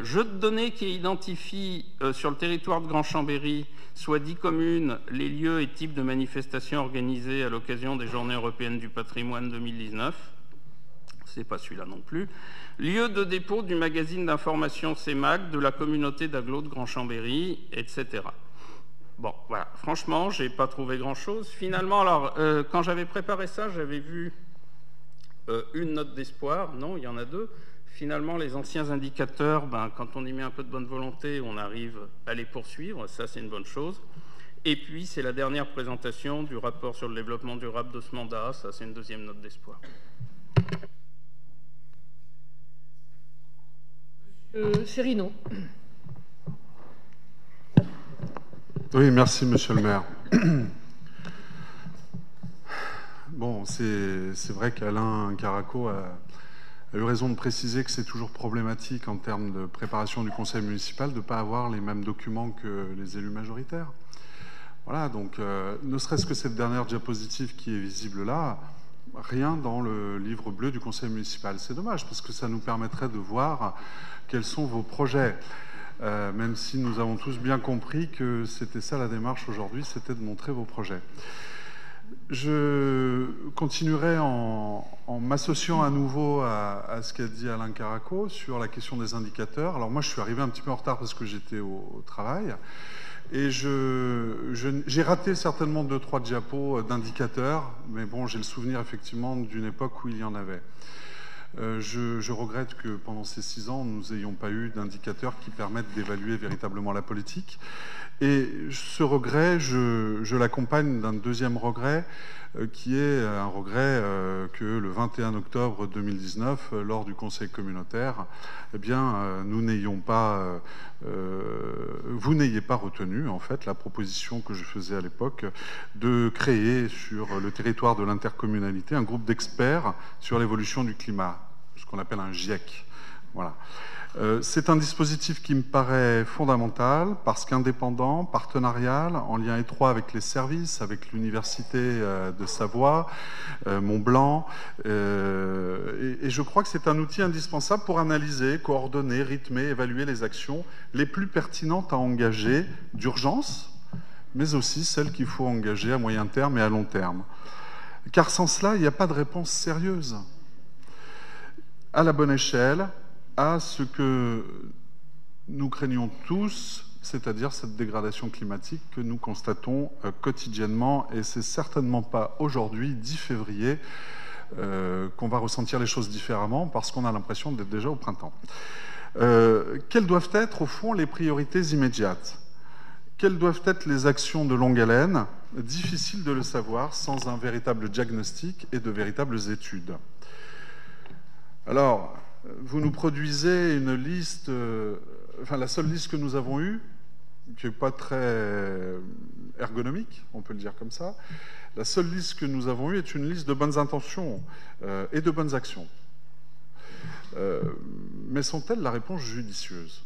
Jeu de données qui identifie sur le territoire de Grand Chambéry, soit 10 communes, les lieux et types de manifestations organisées à l'occasion des Journées européennes du patrimoine 2019. C'est pas celui-là non plus. Lieu de dépôt du magazine d'information CEMAG de la communauté d'agglo de Grand Chambéry, etc. Bon, voilà. Franchement, j'ai pas trouvé grand-chose. Finalement, alors, quand j'avais préparé ça, j'avais vu une note d'espoir. Non, il y en a deux. Finalement, les anciens indicateurs, quand on y met un peu de bonne volonté, on arrive à les poursuivre. Ça, c'est une bonne chose. Et puis, c'est la dernière présentation du rapport sur le développement durable de ce mandat. Ça, c'est une deuxième note d'espoir. Cyrino. Oui, merci, monsieur le maire. Bon, c'est vrai qu'Alain Caraco a eu raison de préciser que c'est toujours problématique en termes de préparation du conseil municipal de ne pas avoir les mêmes documents que les élus majoritaires. Voilà, donc ne serait-ce que cette dernière diapositive qui est visible là, rien dans le livre bleu du conseil municipal. C'est dommage parce que ça nous permettrait de voir quels sont vos projets. Même si nous avons tous bien compris que c'était ça la démarche aujourd'hui, c'était de montrer vos projets. Je continuerai en m'associant à nouveau à ce qu'a dit Alain Caraco sur la question des indicateurs. Alors moi, je suis arrivé un petit peu en retard parce que j'étais au travail. Et j'ai raté certainement 2-3 diapos d'indicateurs, mais bon, j'ai le souvenir effectivement d'une époque où il y en avait. Je regrette que pendant ces 6 ans, nous n'ayons pas eu d'indicateurs qui permettent d'évaluer véritablement la politique. Et ce regret, je l'accompagne d'un deuxième regret, qui est un regret que le 21 octobre 2019, lors du Conseil communautaire, eh bien, vous n'ayez pas retenu, en fait, la proposition que je faisais à l'époque de créer sur le territoire de l'intercommunalité un groupe d'experts sur l'évolution du climat, ce qu'on appelle un GIEC. Voilà. C'est un dispositif qui me paraît fondamental parce qu'indépendant, partenarial, en lien étroit avec les services, avec l'université de Savoie, Mont-Blanc, et je crois que c'est un outil indispensable pour analyser, coordonner, rythmer, évaluer les actions les plus pertinentes à engager d'urgence, mais aussi celles qu'il faut engager à moyen terme et à long terme. Car sans cela, il n'y a pas de réponse sérieuse à la bonne échelle à ce que nous craignons tous, c'est-à-dire cette dégradation climatique que nous constatons quotidiennement. Et c'est certainement pas aujourd'hui, 10 février, qu'on va ressentir les choses différemment parce qu'on a l'impression d'être déjà au printemps. Quelles doivent être, au fond, les priorités immédiates? Quelles doivent être les actions de longue haleine? Difficile de le savoir sans un véritable diagnostic et de véritables études. Alors, vous nous produisez une liste, enfin la seule liste que nous avons eue, qui n'est pas très ergonomique, on peut le dire comme ça. La seule liste que nous avons eue est une liste de bonnes intentions et de bonnes actions. Mais sont-elles la réponse judicieuse?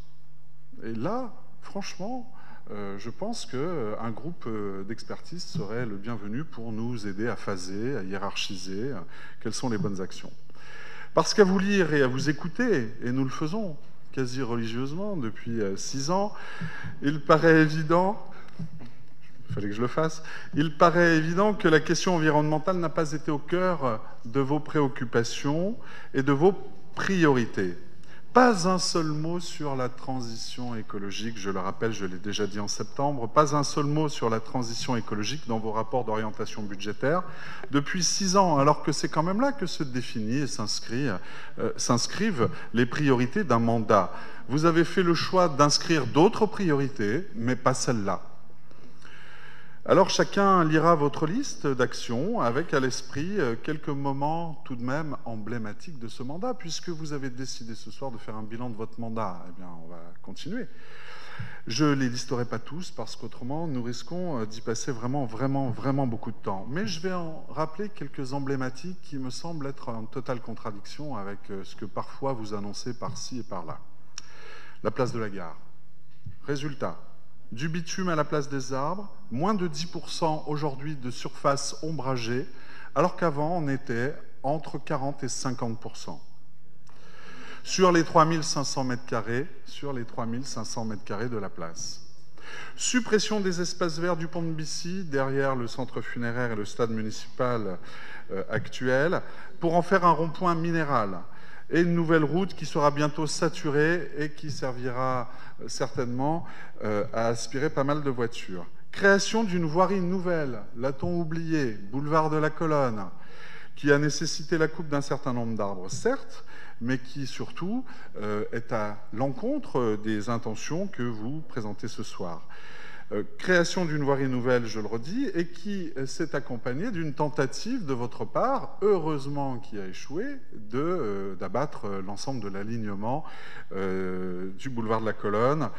Et là, franchement, je pense qu'un groupe d'expertise serait le bienvenu pour nous aider à phaser, à hiérarchiser quelles sont les bonnes actions. Parce qu'à vous lire et à vous écouter, et nous le faisons quasi religieusement depuis 6 ans, il paraît évident, il fallait que je le fasse, il paraît évident que la question environnementale n'a pas été au cœur de vos préoccupations et de vos priorités. Pas un seul mot sur la transition écologique, je le rappelle, je l'ai déjà dit en septembre, pas un seul mot sur la transition écologique dans vos rapports d'orientation budgétaire depuis 6 ans, alors que c'est quand même là que se définissent et s'inscrivent les priorités d'un mandat. Vous avez fait le choix d'inscrire d'autres priorités, mais pas celle-là. Alors chacun lira votre liste d'actions avec à l'esprit quelques moments tout de même emblématiques de ce mandat, puisque vous avez décidé ce soir de faire un bilan de votre mandat. Eh bien, on va continuer. Je ne les listerai pas tous, parce qu'autrement, nous risquons d'y passer vraiment beaucoup de temps. Mais je vais en rappeler quelques emblématiques qui me semblent être en totale contradiction avec ce que parfois vous annoncez par-ci et par-là. La place de la Gare. Résultat, du bitume à la place des arbres, moins de 10% aujourd'hui de surface ombragée, alors qu'avant on était entre 40 et 50%. Sur les 3500 m², de la place. Suppression des espaces verts du pont de Bissy, derrière le centre funéraire et le stade municipal actuel, pour en faire un rond-point minéral. Et une nouvelle route qui sera bientôt saturée et qui servira certainement à aspirer pas mal de voitures. Création d'une voirie nouvelle, l'a-t-on oublié, boulevard de la Colonne, qui a nécessité la coupe d'un certain nombre d'arbres, certes, mais qui surtout est à l'encontre des intentions que vous présentez ce soir. Création d'une voirie nouvelle, je le redis, et qui s'est accompagnée d'une tentative de votre part, heureusement qui a échoué, d'abattre l'ensemble de l'alignement du boulevard de la Colonne.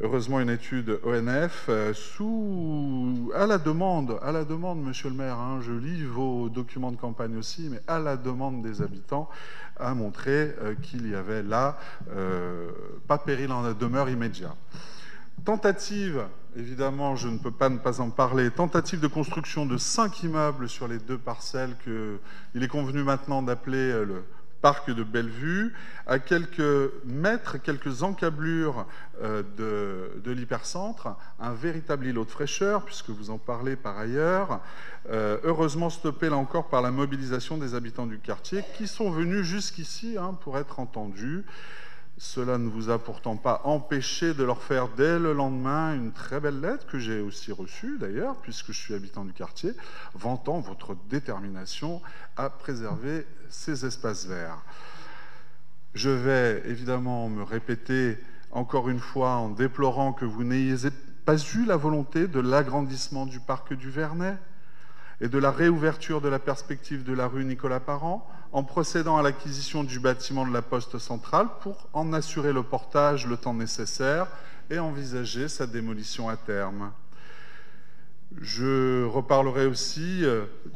Heureusement, une étude ONF à la demande, monsieur le maire, hein, je lis vos documents de campagne aussi, mais à la demande des habitants, a montré qu'il y avait là pas péril en demeure immédiat. Tentative, évidemment, je ne peux pas ne pas en parler, tentative de construction de 5 immeubles sur les 2 parcelles qu'il est convenu maintenant d'appeler le parc de Bellevue, à quelques mètres, quelques encablures de l'hypercentre, un véritable îlot de fraîcheur, puisque vous en parlez par ailleurs, heureusement stoppé là encore par la mobilisation des habitants du quartier, qui sont venus jusqu'ici pour être entendus. Cela ne vous a pourtant pas empêché de leur faire dès le lendemain une très belle lettre, que j'ai aussi reçue d'ailleurs, puisque je suis habitant du quartier, vantant votre détermination à préserver ces espaces verts. Je vais évidemment me répéter encore une fois en déplorant que vous n'ayez pas eu la volonté de l'agrandissement du parc du Vernet et de la réouverture de la perspective de la rue Nicolas-Parent, en procédant à l'acquisition du bâtiment de la Poste centrale pour en assurer le portage le temps nécessaire et envisager sa démolition à terme. Je reparlerai aussi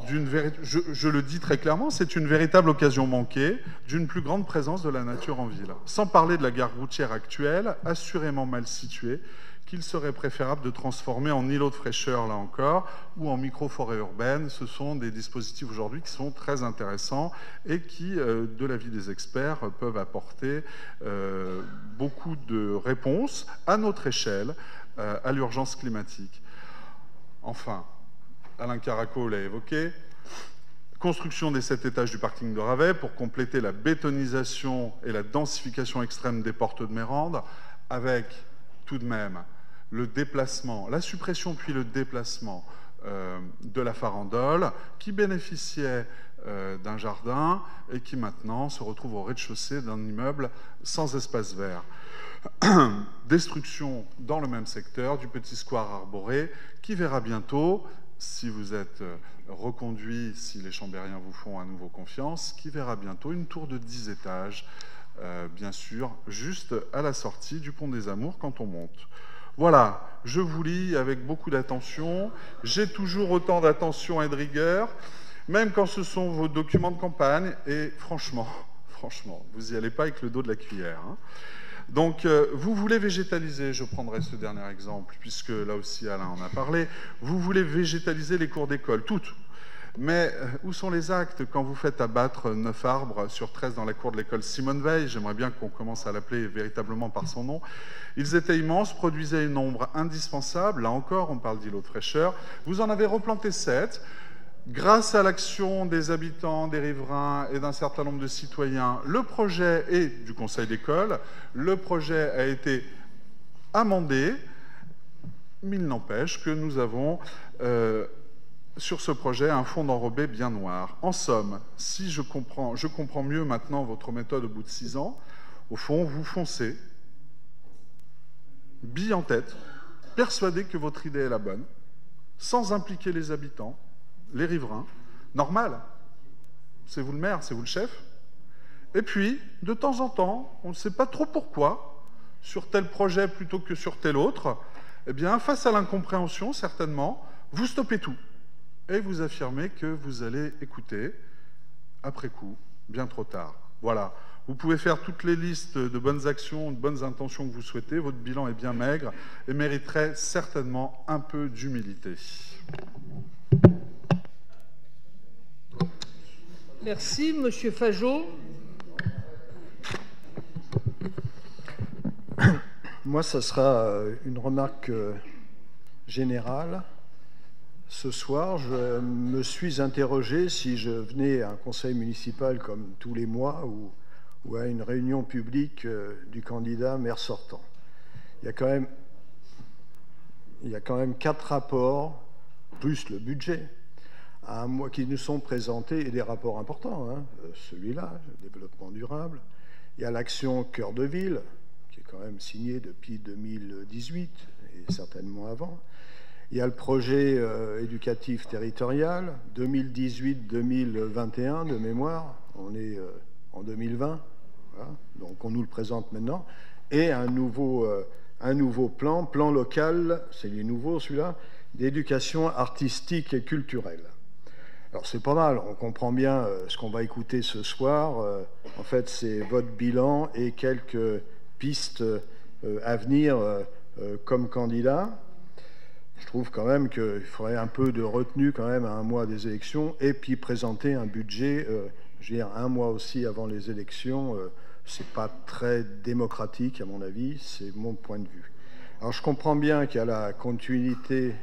je le dis très clairement, c'est une véritable occasion manquée d'une plus grande présence de la nature en ville. Sans parler de la gare routière actuelle, assurément mal située, qu'il serait préférable de transformer en îlot de fraîcheur, là encore, ou en micro-forêt urbaine. Ce sont des dispositifs aujourd'hui qui sont très intéressants et qui, de l'avis des experts, peuvent apporter beaucoup de réponses à notre échelle à l'urgence climatique. Enfin, Alain Caraco l'a évoqué, construction des 7 étages du parking de Ravet pour compléter la bétonisation et la densification extrême des portes de Mérande, avec tout de même le déplacement, la suppression puis le déplacement de la farandole qui bénéficiait d'un jardin et qui maintenant se retrouve au rez-de-chaussée d'un immeuble sans espace vert. Destruction dans le même secteur du petit square arboré qui verra bientôt, si vous êtes reconduit, si les Chambériens vous font à nouveau confiance, qui verra bientôt une tour de 10 étages, bien sûr, juste à la sortie du pont des Amours quand on monte. Voilà, je vous lis avec beaucoup d'attention. J'ai toujours autant d'attention et de rigueur, même quand ce sont vos documents de campagne. Et franchement, vous n'y allez pas avec le dos de la cuillère. Hein. Donc, vous voulez végétaliser, je prendrai ce dernier exemple, puisque là aussi Alain en a parlé, vous voulez végétaliser les cours d'école, toutes. Mais où sont les actes quand vous faites abattre 9 arbres sur 13 dans la cour de l'école Simone Veil? J'aimerais bien qu'on commence à l'appeler véritablement par son nom. Ils étaient immenses, produisaient une ombre indispensable. Là encore, on parle d'îlot de fraîcheur. Vous en avez replanté 7. Grâce à l'action des habitants, des riverains et d'un certain nombre de citoyens, le projet et du conseil d'école, le projet a été amendé, mais il n'empêche que nous avons sur ce projet un fond d'enrobé bien noir. En somme, si je comprends mieux maintenant votre méthode au bout de 6 ans, au fond, vous foncez, bille en tête, persuadé que votre idée est la bonne, sans impliquer les habitants, les riverains, normal. C'est vous le maire, c'est vous le chef. Et puis, de temps en temps, on ne sait pas trop pourquoi, sur tel projet plutôt que sur tel autre, eh bien, face à l'incompréhension, certainement, vous stoppez tout. Et vous affirmez que vous allez écouter, après coup, bien trop tard. Voilà. Vous pouvez faire toutes les listes de bonnes actions, de bonnes intentions que vous souhaitez. Votre bilan est bien maigre et mériterait certainement un peu d'humilité. Merci. Monsieur Fajot. Moi, ça sera une remarque générale. Ce soir, je me suis interrogé si je venais à un conseil municipal comme tous les mois ou à une réunion publique du candidat maire sortant. Il y a quand même 4 rapports, plus le budget, à un mois qui nous sont présentés, et des rapports importants, hein, celui-là, le développement durable. Il y a l'action Cœur de Ville, qui est quand même signé depuis 2018, et certainement avant. Il y a le projet éducatif territorial, 2018-2021 de mémoire, on est en 2020, voilà, donc on nous le présente maintenant, et un nouveau plan local, c'est les nouveaux celui-là, d'éducation artistique et culturelle. Alors c'est pas mal, on comprend bien ce qu'on va écouter ce soir, en fait c'est votre bilan et quelques pistes à venir comme candidat. Je trouve quand même qu'il faudrait un peu de retenue quand même à un mois des élections et puis présenter un budget, je veux dire, un mois aussi avant les élections, c'est pas très démocratique à mon avis, c'est mon point de vue. Alors je comprends bien qu'il y a la continuité,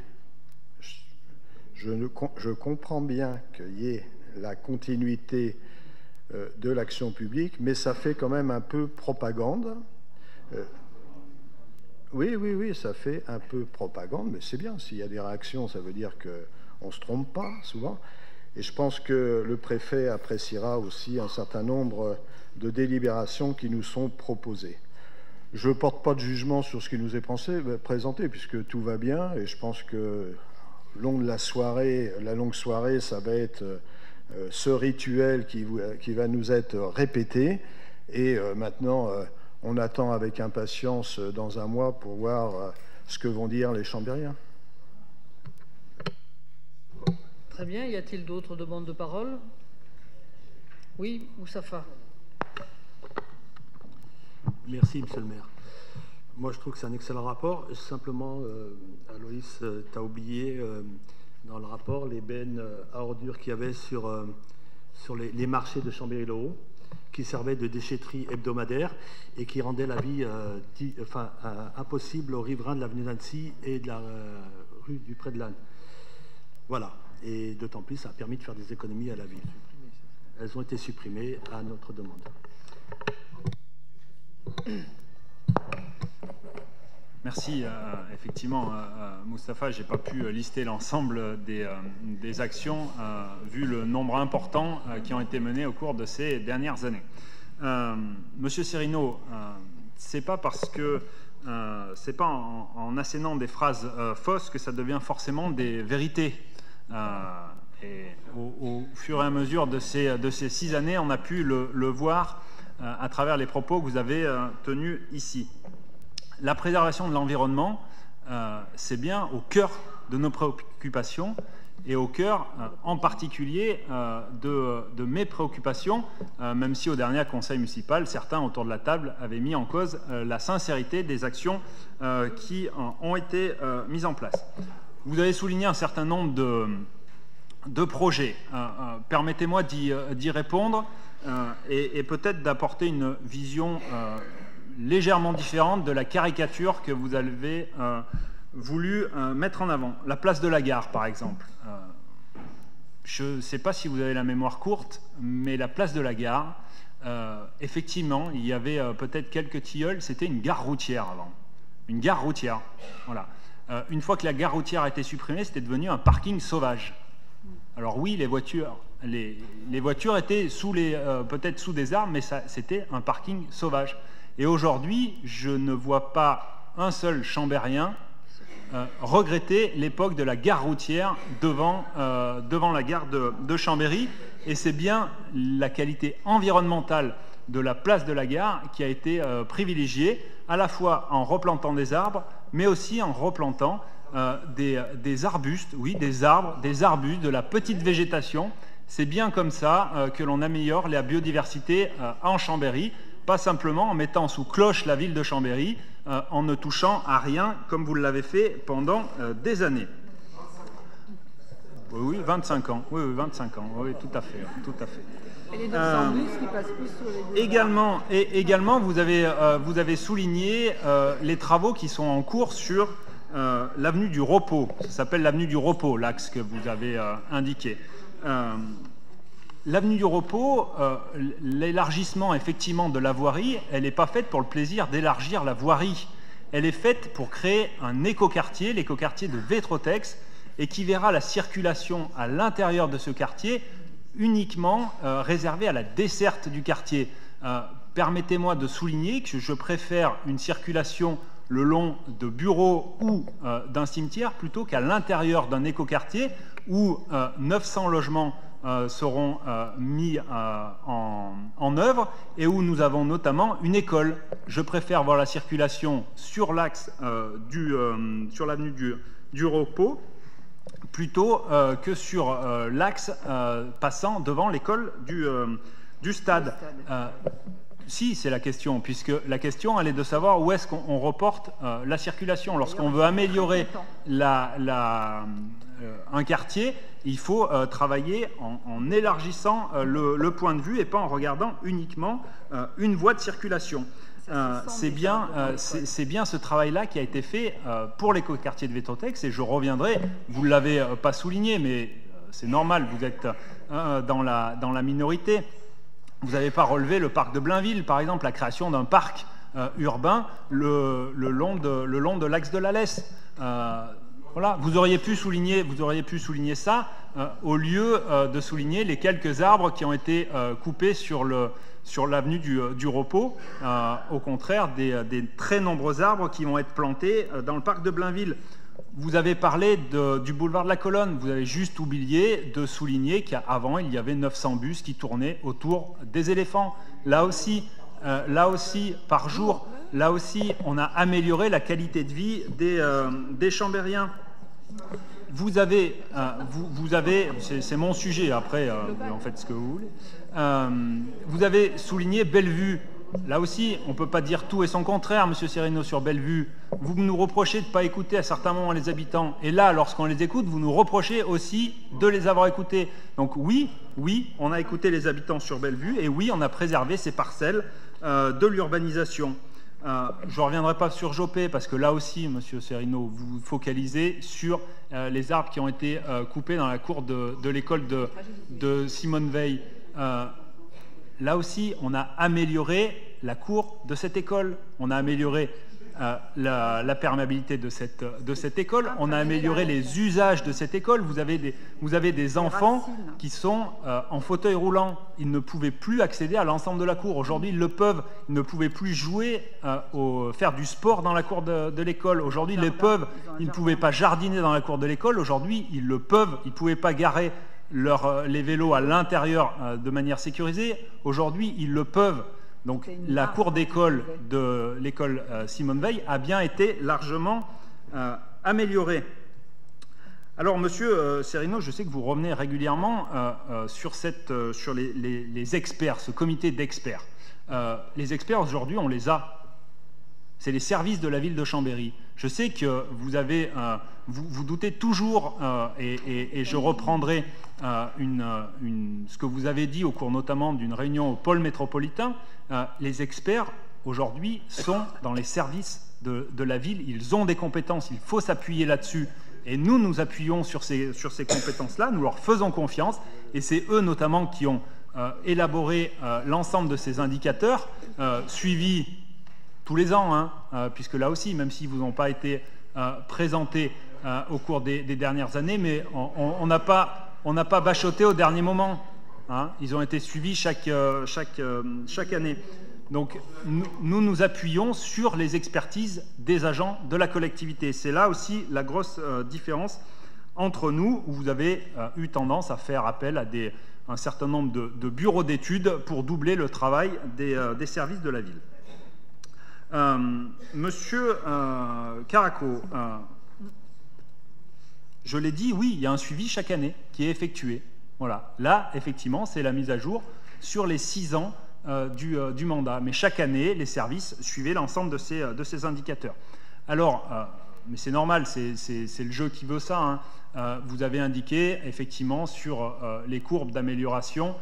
je comprends bien qu'il y ait la continuité de l'action publique, mais ça fait quand même un peu propagande. Oui, ça fait un peu propagande, mais c'est bien. S'il y a des réactions, ça veut dire qu'on ne se trompe pas, souvent. Et je pense que le préfet appréciera aussi un certain nombre de délibérations qui nous sont proposées. Je ne porte pas de jugement sur ce qui nous est présenté, puisque tout va bien, et je pense que la longue soirée, ça va être ce rituel qui va nous être répété, et maintenant... on attend avec impatience dans un mois pour voir ce que vont dire les Chambériens. Très bien. Y a-t-il d'autres demandes de parole? Oui, Moustapha. Merci, monsieur le maire. Moi, je trouve que c'est un excellent rapport. Simplement, Aloïs, tu as oublié dans le rapport les bennes à ordures qu'il y avait sur les marchés de Chambéry-le-Haut, qui servait de déchetterie hebdomadaire et qui rendait la vie impossible aux riverains de l'avenue d'Annecy et de la rue du Pré de l'Âne. Voilà. Et d'autant plus, ça a permis de faire des économies à la ville. Elles ont été supprimées à notre demande. Merci. Effectivement, Moustapha, je n'ai pas pu lister l'ensemble des actions, vu le nombre important qui ont été menées au cours de ces dernières années. Monsieur Serino, c'est pas parce que c'est pas en assénant des phrases fausses que ça devient forcément des vérités. Et au fur et à mesure de ces 6 années, on a pu le voir à travers les propos que vous avez tenus ici. La préservation de l'environnement, c'est bien au cœur de nos préoccupations et au cœur en particulier de mes préoccupations, même si au dernier conseil municipal, certains autour de la table avaient mis en cause la sincérité des actions qui ont été mises en place. Vous avez souligné un certain nombre de projets. Permettez-moi d'y répondre et peut-être d'apporter une vision légèrement différente de la caricature que vous avez voulu mettre en avant. La place de la gare, par exemple. Je ne sais pas si vous avez la mémoire courte, mais la place de la gare, effectivement, il y avait peut-être quelques tilleuls, c'était une gare routière avant. Une gare routière, voilà. Une fois que la gare routière a été supprimée, c'était devenu un parking sauvage. Alors oui, les voitures étaient peut-être sous des arbres, mais c'était un parking sauvage. Et aujourd'hui, je ne vois pas un seul Chambérien regretter l'époque de la gare routière devant la gare de Chambéry. Et c'est bien la qualité environnementale de la place de la gare qui a été privilégiée, à la fois en replantant des arbres, mais aussi en replantant des arbustes, oui, des arbres, des arbustes, de la petite végétation, C'est bien comme ça que l'on améliore la biodiversité en Chambéry, pas simplement en mettant sous cloche la ville de Chambéry, en ne touchant à rien, comme vous l'avez fait pendant des années. Oui, 25 ans. Oui, 25 ans. Oui, tout à fait. Tout à fait. Et les 200 bus qui passent plus sur les deux. Également, vous avez souligné les travaux qui sont en cours sur l'avenue du Repos. Ça s'appelle l'avenue du Repos, l'axe que vous avez indiqué. L'avenue du Repos, l'élargissement effectivement de la voirie, elle n'est pas faite pour le plaisir d'élargir la voirie. Elle est faite pour créer un écoquartier, l'écoquartier de Vétrotex, et qui verra la circulation à l'intérieur de ce quartier uniquement réservée à la desserte du quartier. Permettez-moi de souligner que je préfère une circulation le long de bureaux ou d'un cimetière plutôt qu'à l'intérieur d'un écoquartier où 900 logements seront mis en œuvre et où nous avons notamment une école. Je préfère voir la circulation sur l'axe sur l'avenue du Repos plutôt que sur l'axe passant devant l'école du stade. Si, c'est la question, puisque la question, elle est de savoir où est-ce qu'on reporte la circulation. Lorsqu'on veut améliorer un quartier, il faut travailler en élargissant le point de vue et pas en regardant uniquement une voie de circulation. C'est bien ce travail-là qui a été fait pour l'écoquartier de Vétrotex, et je reviendrai, vous ne l'avez pas souligné, mais c'est normal, vous êtes dans la minorité. Vous n'avez pas relevé le parc de Blainville, par exemple, la création d'un parc urbain le long de l'axe de la Lesse. Voilà, vous auriez pu souligner ça au lieu de souligner les quelques arbres qui ont été coupés sur l'avenue du Repos. Au contraire, des très nombreux arbres qui vont être plantés dans le parc de Blainville. Vous avez parlé du boulevard de la Colonne. Vous avez juste oublié de souligner qu'avant, il y avait 900 bus qui tournaient autour des éléphants. Là aussi, par jour, là aussi, on a amélioré la qualité de vie des Chambériens. Vous avez, c'est mon sujet, après, vous en faites ce que vous voulez. Vous avez souligné Bellevue. Là aussi, on ne peut pas dire tout et son contraire, Monsieur Serino, sur Bellevue. Vous nous reprochez de ne pas écouter à certains moments les habitants. Et là, lorsqu'on les écoute, vous nous reprochez aussi de les avoir écoutés. Donc oui, on a écouté les habitants sur Bellevue, et oui, on a préservé ces parcelles de l'urbanisation. Je ne reviendrai pas sur Jopé, parce que là aussi, Monsieur Serino, vous focalisez sur les arbres qui ont été coupés dans la cour de l'école de Simone Veil. Là aussi, on a amélioré la cour de cette école, on a amélioré la perméabilité de cette école, on a amélioré les usages de cette école. Vous avez des enfants qui sont en fauteuil roulant. Ils ne pouvaient plus accéder à l'ensemble de la cour. Aujourd'hui, ils le peuvent. Ils ne pouvaient plus jouer, faire du sport dans la cour de l'école. Aujourd'hui, ils le peuvent. Ils ne pouvaient pas jardiner dans la cour de l'école. Aujourd'hui, ils le peuvent. Ils ne pouvaient pas garer les vélos à l'intérieur de manière sécurisée. Aujourd'hui, ils le peuvent. Donc la cour d'école de l'école Simone Veil a bien été largement améliorée. Alors, Monsieur Serino, je sais que vous revenez régulièrement sur les experts, ce comité d'experts. Les experts, aujourd'hui, on les a. C'est les services de la ville de Chambéry. Je sais que vous doutez toujours, et je reprendrai ce que vous avez dit au cours notamment d'une réunion au pôle métropolitain. Les experts, aujourd'hui, sont dans les services de la ville. Ils ont des compétences, il faut s'appuyer là-dessus. Et nous appuyons sur ces compétences-là, nous leur faisons confiance. Et c'est eux notamment qui ont élaboré l'ensemble de ces indicateurs, suivis tous les ans, puisque là aussi, même s'ils vous ont pas été présentés au cours des dernières années, mais on n'a pas bachoté au dernier moment. Ils ont été suivis chaque année. Donc nous appuyons sur les expertises des agents de la collectivité. C'est là aussi la grosse différence entre nous, où vous avez eu tendance à faire appel à un certain nombre de bureaux d'études pour doubler le travail des services de la ville. Monsieur Caraco, je l'ai dit, oui, il y a un suivi chaque année qui est effectué. Voilà. Là, effectivement, c'est la mise à jour sur les 6 ans du mandat. Mais chaque année, les services suivaient l'ensemble de ces indicateurs. Alors, mais c'est normal, c'est le jeu qui veut ça, hein. Vous avez indiqué, effectivement, sur les courbes d'amélioration,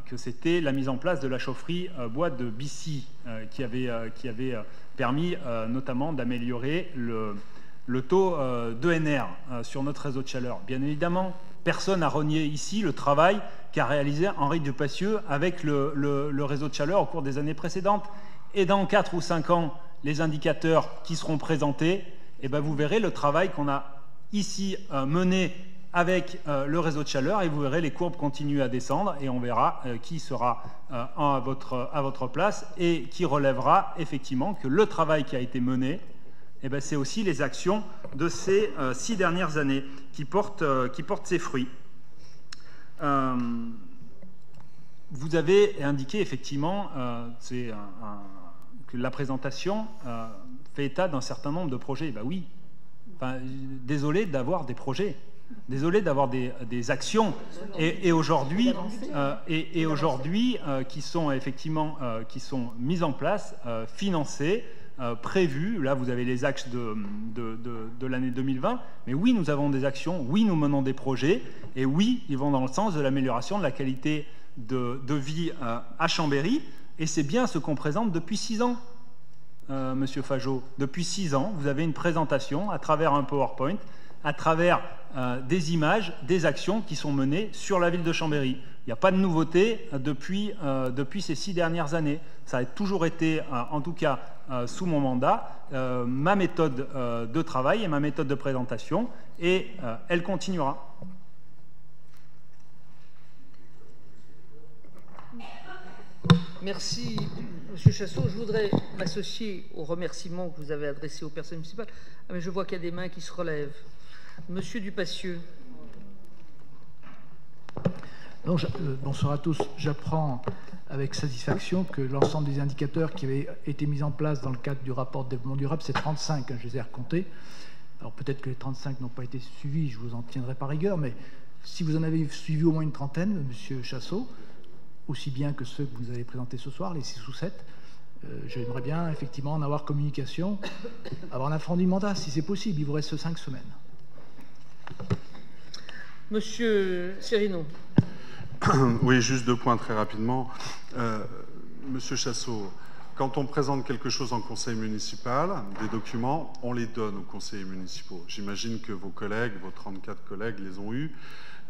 que c'était la mise en place de la chaufferie bois de Bissy qui avait permis notamment d'améliorer le taux d'ENR sur notre réseau de chaleur. Bien évidemment, personne n'a renié ici le travail qu'a réalisé Henri Dupassieux avec le réseau de chaleur au cours des années précédentes. Et dans 4 ou 5 ans, les indicateurs qui seront présentés, eh ben vous verrez le travail qu'on a ici mené avec le réseau de chaleur, et vous verrez les courbes continuer à descendre, et on verra qui sera à votre place et qui relèvera effectivement que le travail qui a été mené, eh ben, c'est aussi les actions de ces 6 dernières années qui portent ses fruits. Vous avez indiqué effectivement que la présentation fait état d'un certain nombre de projets. Ben oui, enfin, désolé d'avoir des projets. Désolé d'avoir des actions et aujourd'hui qui sont effectivement qui sont mises en place, financées, prévues. Là, vous avez les axes de l'année 2020. Mais oui, nous avons des actions. Oui, nous menons des projets. Et oui, ils vont dans le sens de l'amélioration de la qualité de vie à Chambéry. Et c'est bien ce qu'on présente depuis 6 ans, Monsieur Fajot. Depuis 6 ans, vous avez une présentation à travers un PowerPoint, à travers des images, des actions qui sont menées sur la ville de Chambéry. Il n'y a pas de nouveauté depuis ces 6 dernières années. Ça a toujours été, en tout cas sous mon mandat, ma méthode de travail et ma méthode de présentation, et elle continuera. Merci, M. Chassot. Je voudrais m'associer aux remerciements que vous avez adressés aux personnes municipales. Ah, mais je vois qu'il y a des mains qui se relèvent. Monsieur Dupassieux. Bonsoir à tous. J'apprends avec satisfaction que l'ensemble des indicateurs qui avaient été mis en place dans le cadre du rapport de développement durable, c'est 35, je les ai recomptés. Alors peut-être que les 35 n'ont pas été suivis, je vous en tiendrai par rigueur, mais si vous en avez suivi au moins une trentaine, Monsieur Chassot, aussi bien que ceux que vous avez présentés ce soir, les 6 ou 7, j'aimerais bien effectivement en avoir communication avant la fin du mandat, si c'est possible. Il vous reste 5 semaines. Monsieur Serino. Oui, juste 2 points très rapidement. Monsieur Chassot, quand on présente quelque chose en conseil municipal, des documents, on les donne aux conseillers municipaux. J'imagine que vos collègues, vos 34 collègues les ont eus.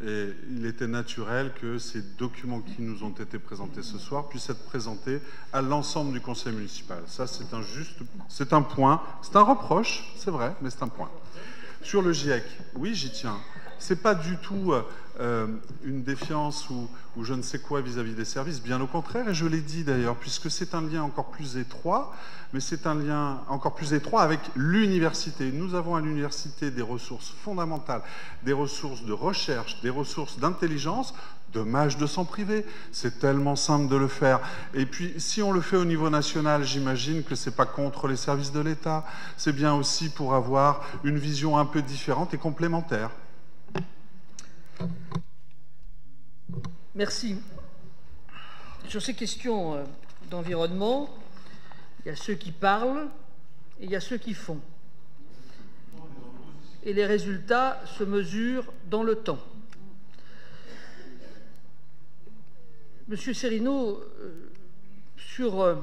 Et il était naturel que ces documents qui nous ont été présentés ce soir puissent être présentés à l'ensemble du conseil municipal. Ça, c'est un point, c'est un reproche, c'est vrai, mais c'est un point. Sur le GIEC, oui, j'y tiens. C'est pas du tout une défiance ou je ne sais quoi vis-à-vis des services, bien au contraire, et je l'ai dit d'ailleurs, puisque c'est un lien encore plus étroit, mais c'est un lien encore plus étroit avec l'université. Nous avons à l'université des ressources fondamentales, des ressources de recherche, des ressources d'intelligence. Dommage de s'en priver, c'est tellement simple de le faire. Et puis, si on le fait au niveau national, j'imagine que c'est pas contre les services de l'État, c'est bien aussi pour avoir une vision un peu différente et complémentaire. Merci. Sur ces questions d'environnement, il y a ceux qui parlent et il y a ceux qui font. Et les résultats se mesurent dans le temps. Monsieur Serino, sur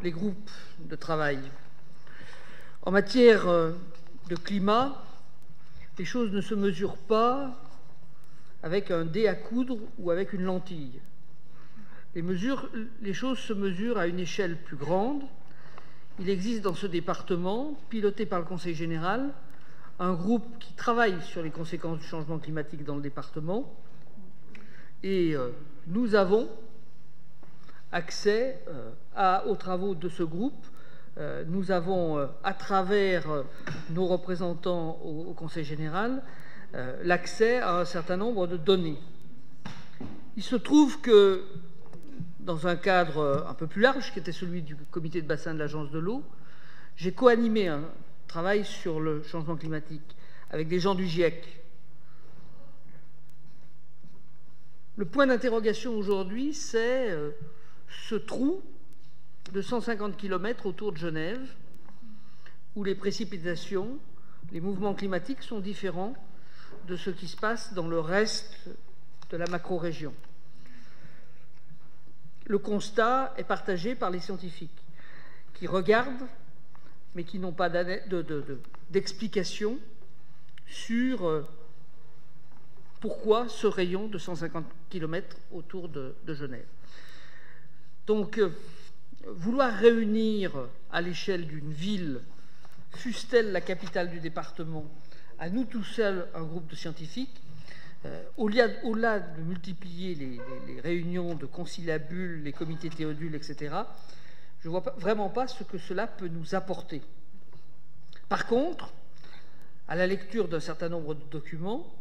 les groupes de travail, en matière de climat, les choses ne se mesurent pas avec un dé à coudre ou avec une lentille. Les choses se mesurent à une échelle plus grande. Il existe dans ce département, piloté par le Conseil général, un groupe qui travaille sur les conséquences du changement climatique dans le département. Et nous avons accès aux travaux de ce groupe. Nous avons, à travers nos représentants au Conseil général, l'accès à un certain nombre de données. Il se trouve que, dans un cadre un peu plus large, qui était celui du comité de bassin de l'Agence de l'eau, j'ai co-animé un travail sur le changement climatique avec des gens du GIEC. Le point d'interrogation aujourd'hui, c'est ce trou de 150 km autour de Genève, où les précipitations, les mouvements climatiques sont différents de ce qui se passe dans le reste de la macro-région. Le constat est partagé par les scientifiques qui regardent, mais qui n'ont pas d'explication sur pourquoi ce rayon de 150 km autour de Genève. Donc, vouloir réunir à l'échelle d'une ville, fût-elle la capitale du département, à nous tout seuls un groupe de scientifiques, au-delà de multiplier les réunions de conciliabules, les comités théodules, etc., je ne vois vraiment pas ce que cela peut nous apporter. Par contre, à la lecture d'un certain nombre de documents,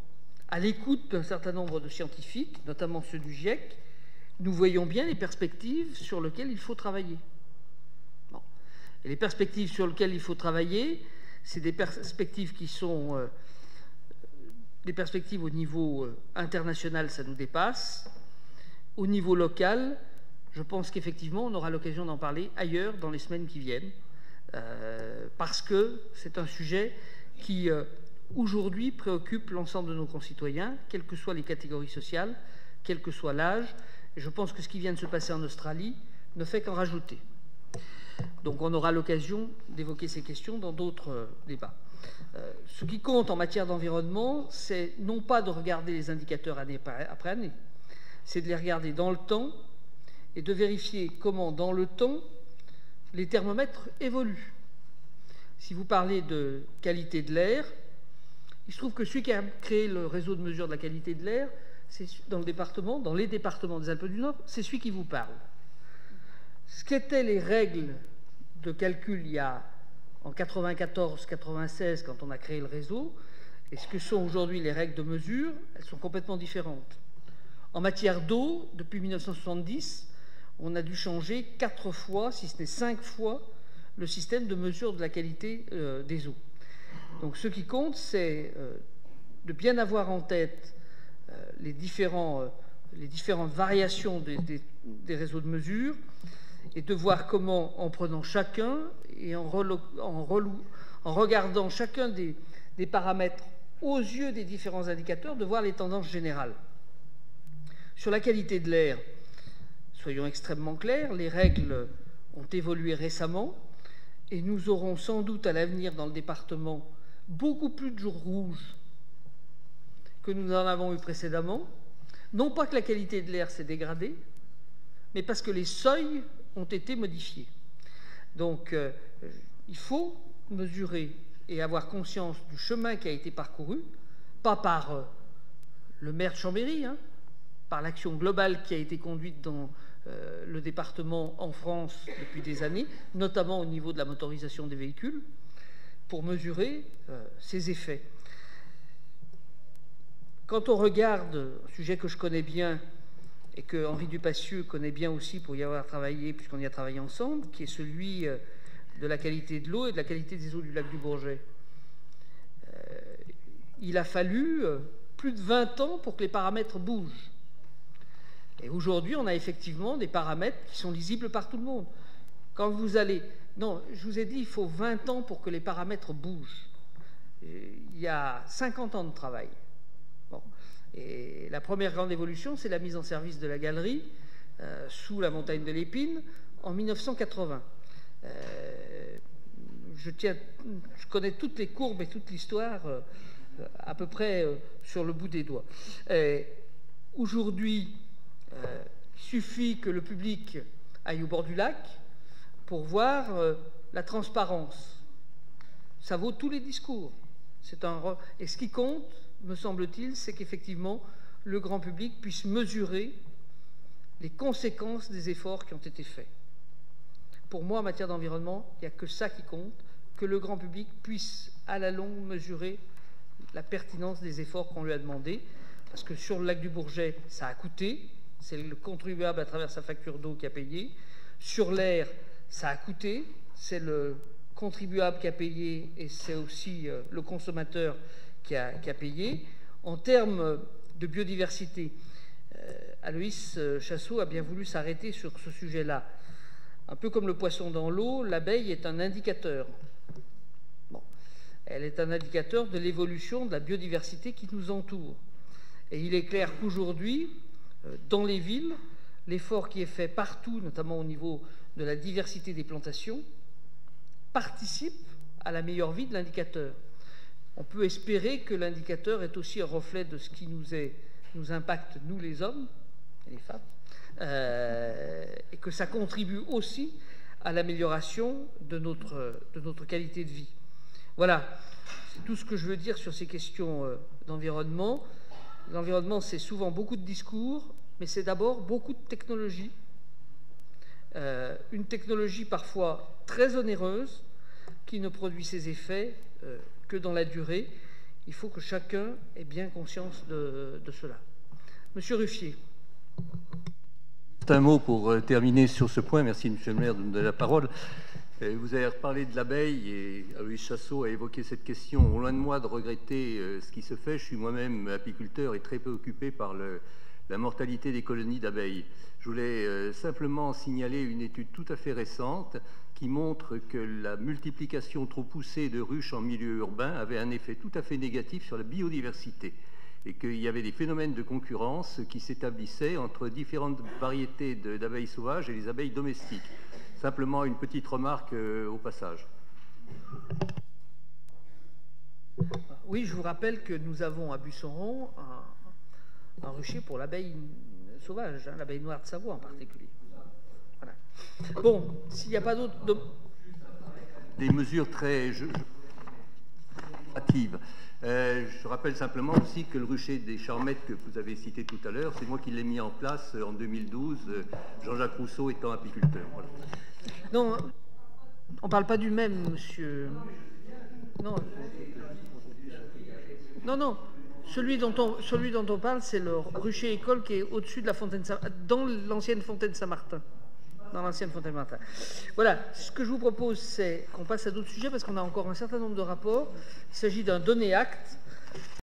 à l'écoute d'un certain nombre de scientifiques, notamment ceux du GIEC, nous voyons bien les perspectives sur lesquelles il faut travailler. Bon. Et les perspectives sur lesquelles il faut travailler, c'est des perspectives qui sont des perspectives au niveau international, ça nous dépasse. Au niveau local, je pense qu'effectivement, on aura l'occasion d'en parler ailleurs dans les semaines qui viennent, parce que c'est un sujet qui, aujourd'hui, préoccupe l'ensemble de nos concitoyens, quelles que soient les catégories sociales, quel que soit l'âge. Et je pense que ce qui vient de se passer en Australie ne fait qu'en rajouter. Donc on aura l'occasion d'évoquer ces questions dans d'autres débats. Ce qui compte en matière d'environnement, c'est non pas de regarder les indicateurs année après année, c'est de les regarder dans le temps et de vérifier comment, dans le temps, les thermomètres évoluent. Si vous parlez de qualité de l'air, il se trouve que celui qui a créé le réseau de mesure de la qualité de l'air, c'est dans les départements des Alpes du Nord, c'est celui qui vous parle. Ce qu'étaient les règles de calcul il y a en 94-96, quand on a créé le réseau, et ce que sont aujourd'hui les règles de mesure, elles sont complètement différentes. En matière d'eau, depuis 1970, on a dû changer 4 fois, si ce n'est 5 fois, le système de mesure de la qualité des eaux. Donc ce qui compte, c'est de bien avoir en tête les différentes variations des réseaux de mesure et de voir comment, en prenant chacun et en regardant chacun des paramètres aux yeux des différents indicateurs, de voir les tendances générales. Sur la qualité de l'air, soyons extrêmement clairs, les règles ont évolué récemment et nous aurons sans doute à l'avenir dans le département beaucoup plus de jours rouges que nous en avons eu précédemment. Non pas que la qualité de l'air s'est dégradée, mais parce que les seuils ont été modifiés. Donc, il faut mesurer et avoir conscience du chemin qui a été parcouru, pas par le maire de Chambéry, par l'action globale qui a été conduite dans le département en France depuis des années, notamment au niveau de la motorisation des véhicules, pour mesurer ses effets. Quand on regarde un sujet que je connais bien et que Henri Dupassieux connaît bien aussi pour y avoir travaillé, puisqu'on y a travaillé ensemble, qui est celui de la qualité de l'eau et de la qualité des eaux du lac du Bourget. Il a fallu plus de 20 ans pour que les paramètres bougent. Et aujourd'hui, on a effectivement des paramètres qui sont lisibles par tout le monde. Quand vous allez... Non, je vous ai dit, il faut 20 ans pour que les paramètres bougent. Il y a 50 ans de travail. Bon. Et la première grande évolution, c'est la mise en service de la galerie sous la montagne de l'Épine en 1980. Je connais toutes les courbes et toute l'histoire à peu près sur le bout des doigts. Aujourd'hui, il suffit que le public aille au bord du lac pour voir la transparence. Ça vaut tous les discours. Et ce qui compte, me semble-t-il, c'est qu'effectivement, le grand public puisse mesurer les conséquences des efforts qui ont été faits. Pour moi, en matière d'environnement, il n'y a que ça qui compte, que le grand public puisse, à la longue, mesurer la pertinence des efforts qu'on lui a demandés. Parce que sur le lac du Bourget, ça a coûté. C'est le contribuable à travers sa facture d'eau qui a payé. Sur l'air, ça a coûté. C'est le contribuable qui a payé et c'est aussi le consommateur qui a payé. En termes de biodiversité, Aloïs Chassot a bien voulu s'arrêter sur ce sujet-là. Un peu comme le poisson dans l'eau, l'abeille est un indicateur. Bon. Elle est un indicateur de l'évolution de la biodiversité qui nous entoure. Et il est clair qu'aujourd'hui, dans les villes, l'effort qui est fait partout, notamment au niveau de la diversité des plantations, participe à la meilleure vie de l'indicateur. On peut espérer que l'indicateur est aussi un reflet de ce qui nous impacte, nous les hommes et les femmes, et que ça contribue aussi à l'amélioration de notre qualité de vie. Voilà, c'est tout ce que je veux dire sur ces questions d'environnement. L'environnement, c'est souvent beaucoup de discours, mais c'est d'abord beaucoup de technologie. Une technologie parfois très onéreuse, qui ne produit ses effets que dans la durée. Il faut que chacun ait bien conscience de cela. Monsieur Ruffier. Un mot pour terminer sur ce point. Merci, Monsieur le maire, de me donner la parole. Vous avez reparlé de l'abeille et Aloïs Chassot a évoqué cette question. Loin de moi de regretter ce qui se fait, je suis moi-même apiculteur et très préoccupé par la mortalité des colonies d'abeilles. Je voulais simplement signaler une étude tout à fait récente qui montre que la multiplication trop poussée de ruches en milieu urbain avait un effet tout à fait négatif sur la biodiversité et qu'il y avait des phénomènes de concurrence qui s'établissaient entre différentes variétés d'abeilles sauvages et les abeilles domestiques. Simplement une petite remarque au passage. Oui, je vous rappelle que nous avons à Busseron un rucher pour l'abeille sauvage, hein, l'abeille noire de Savoie en particulier. Voilà. Bon, s'il n'y a pas d'autres... Des mesures très hâtives. Je rappelle simplement aussi que le rucher des Charmettes que vous avez cité tout à l'heure, c'est moi qui l'ai mis en place en 2012, Jean-Jacques Rousseau étant apiculteur. Voilà. Non, on ne parle pas du même, monsieur. Non. Non, non. Celui dont on parle, c'est le rucher école qui est au-dessus de la fontaine dans l'ancienne fontaine Saint-Martin. Dans l'ancienne fontaine Saint-Martin. Voilà. Ce que je vous propose, c'est qu'on passe à d'autres sujets parce qu'on a encore un certain nombre de rapports. Il s'agit d'un donné acte.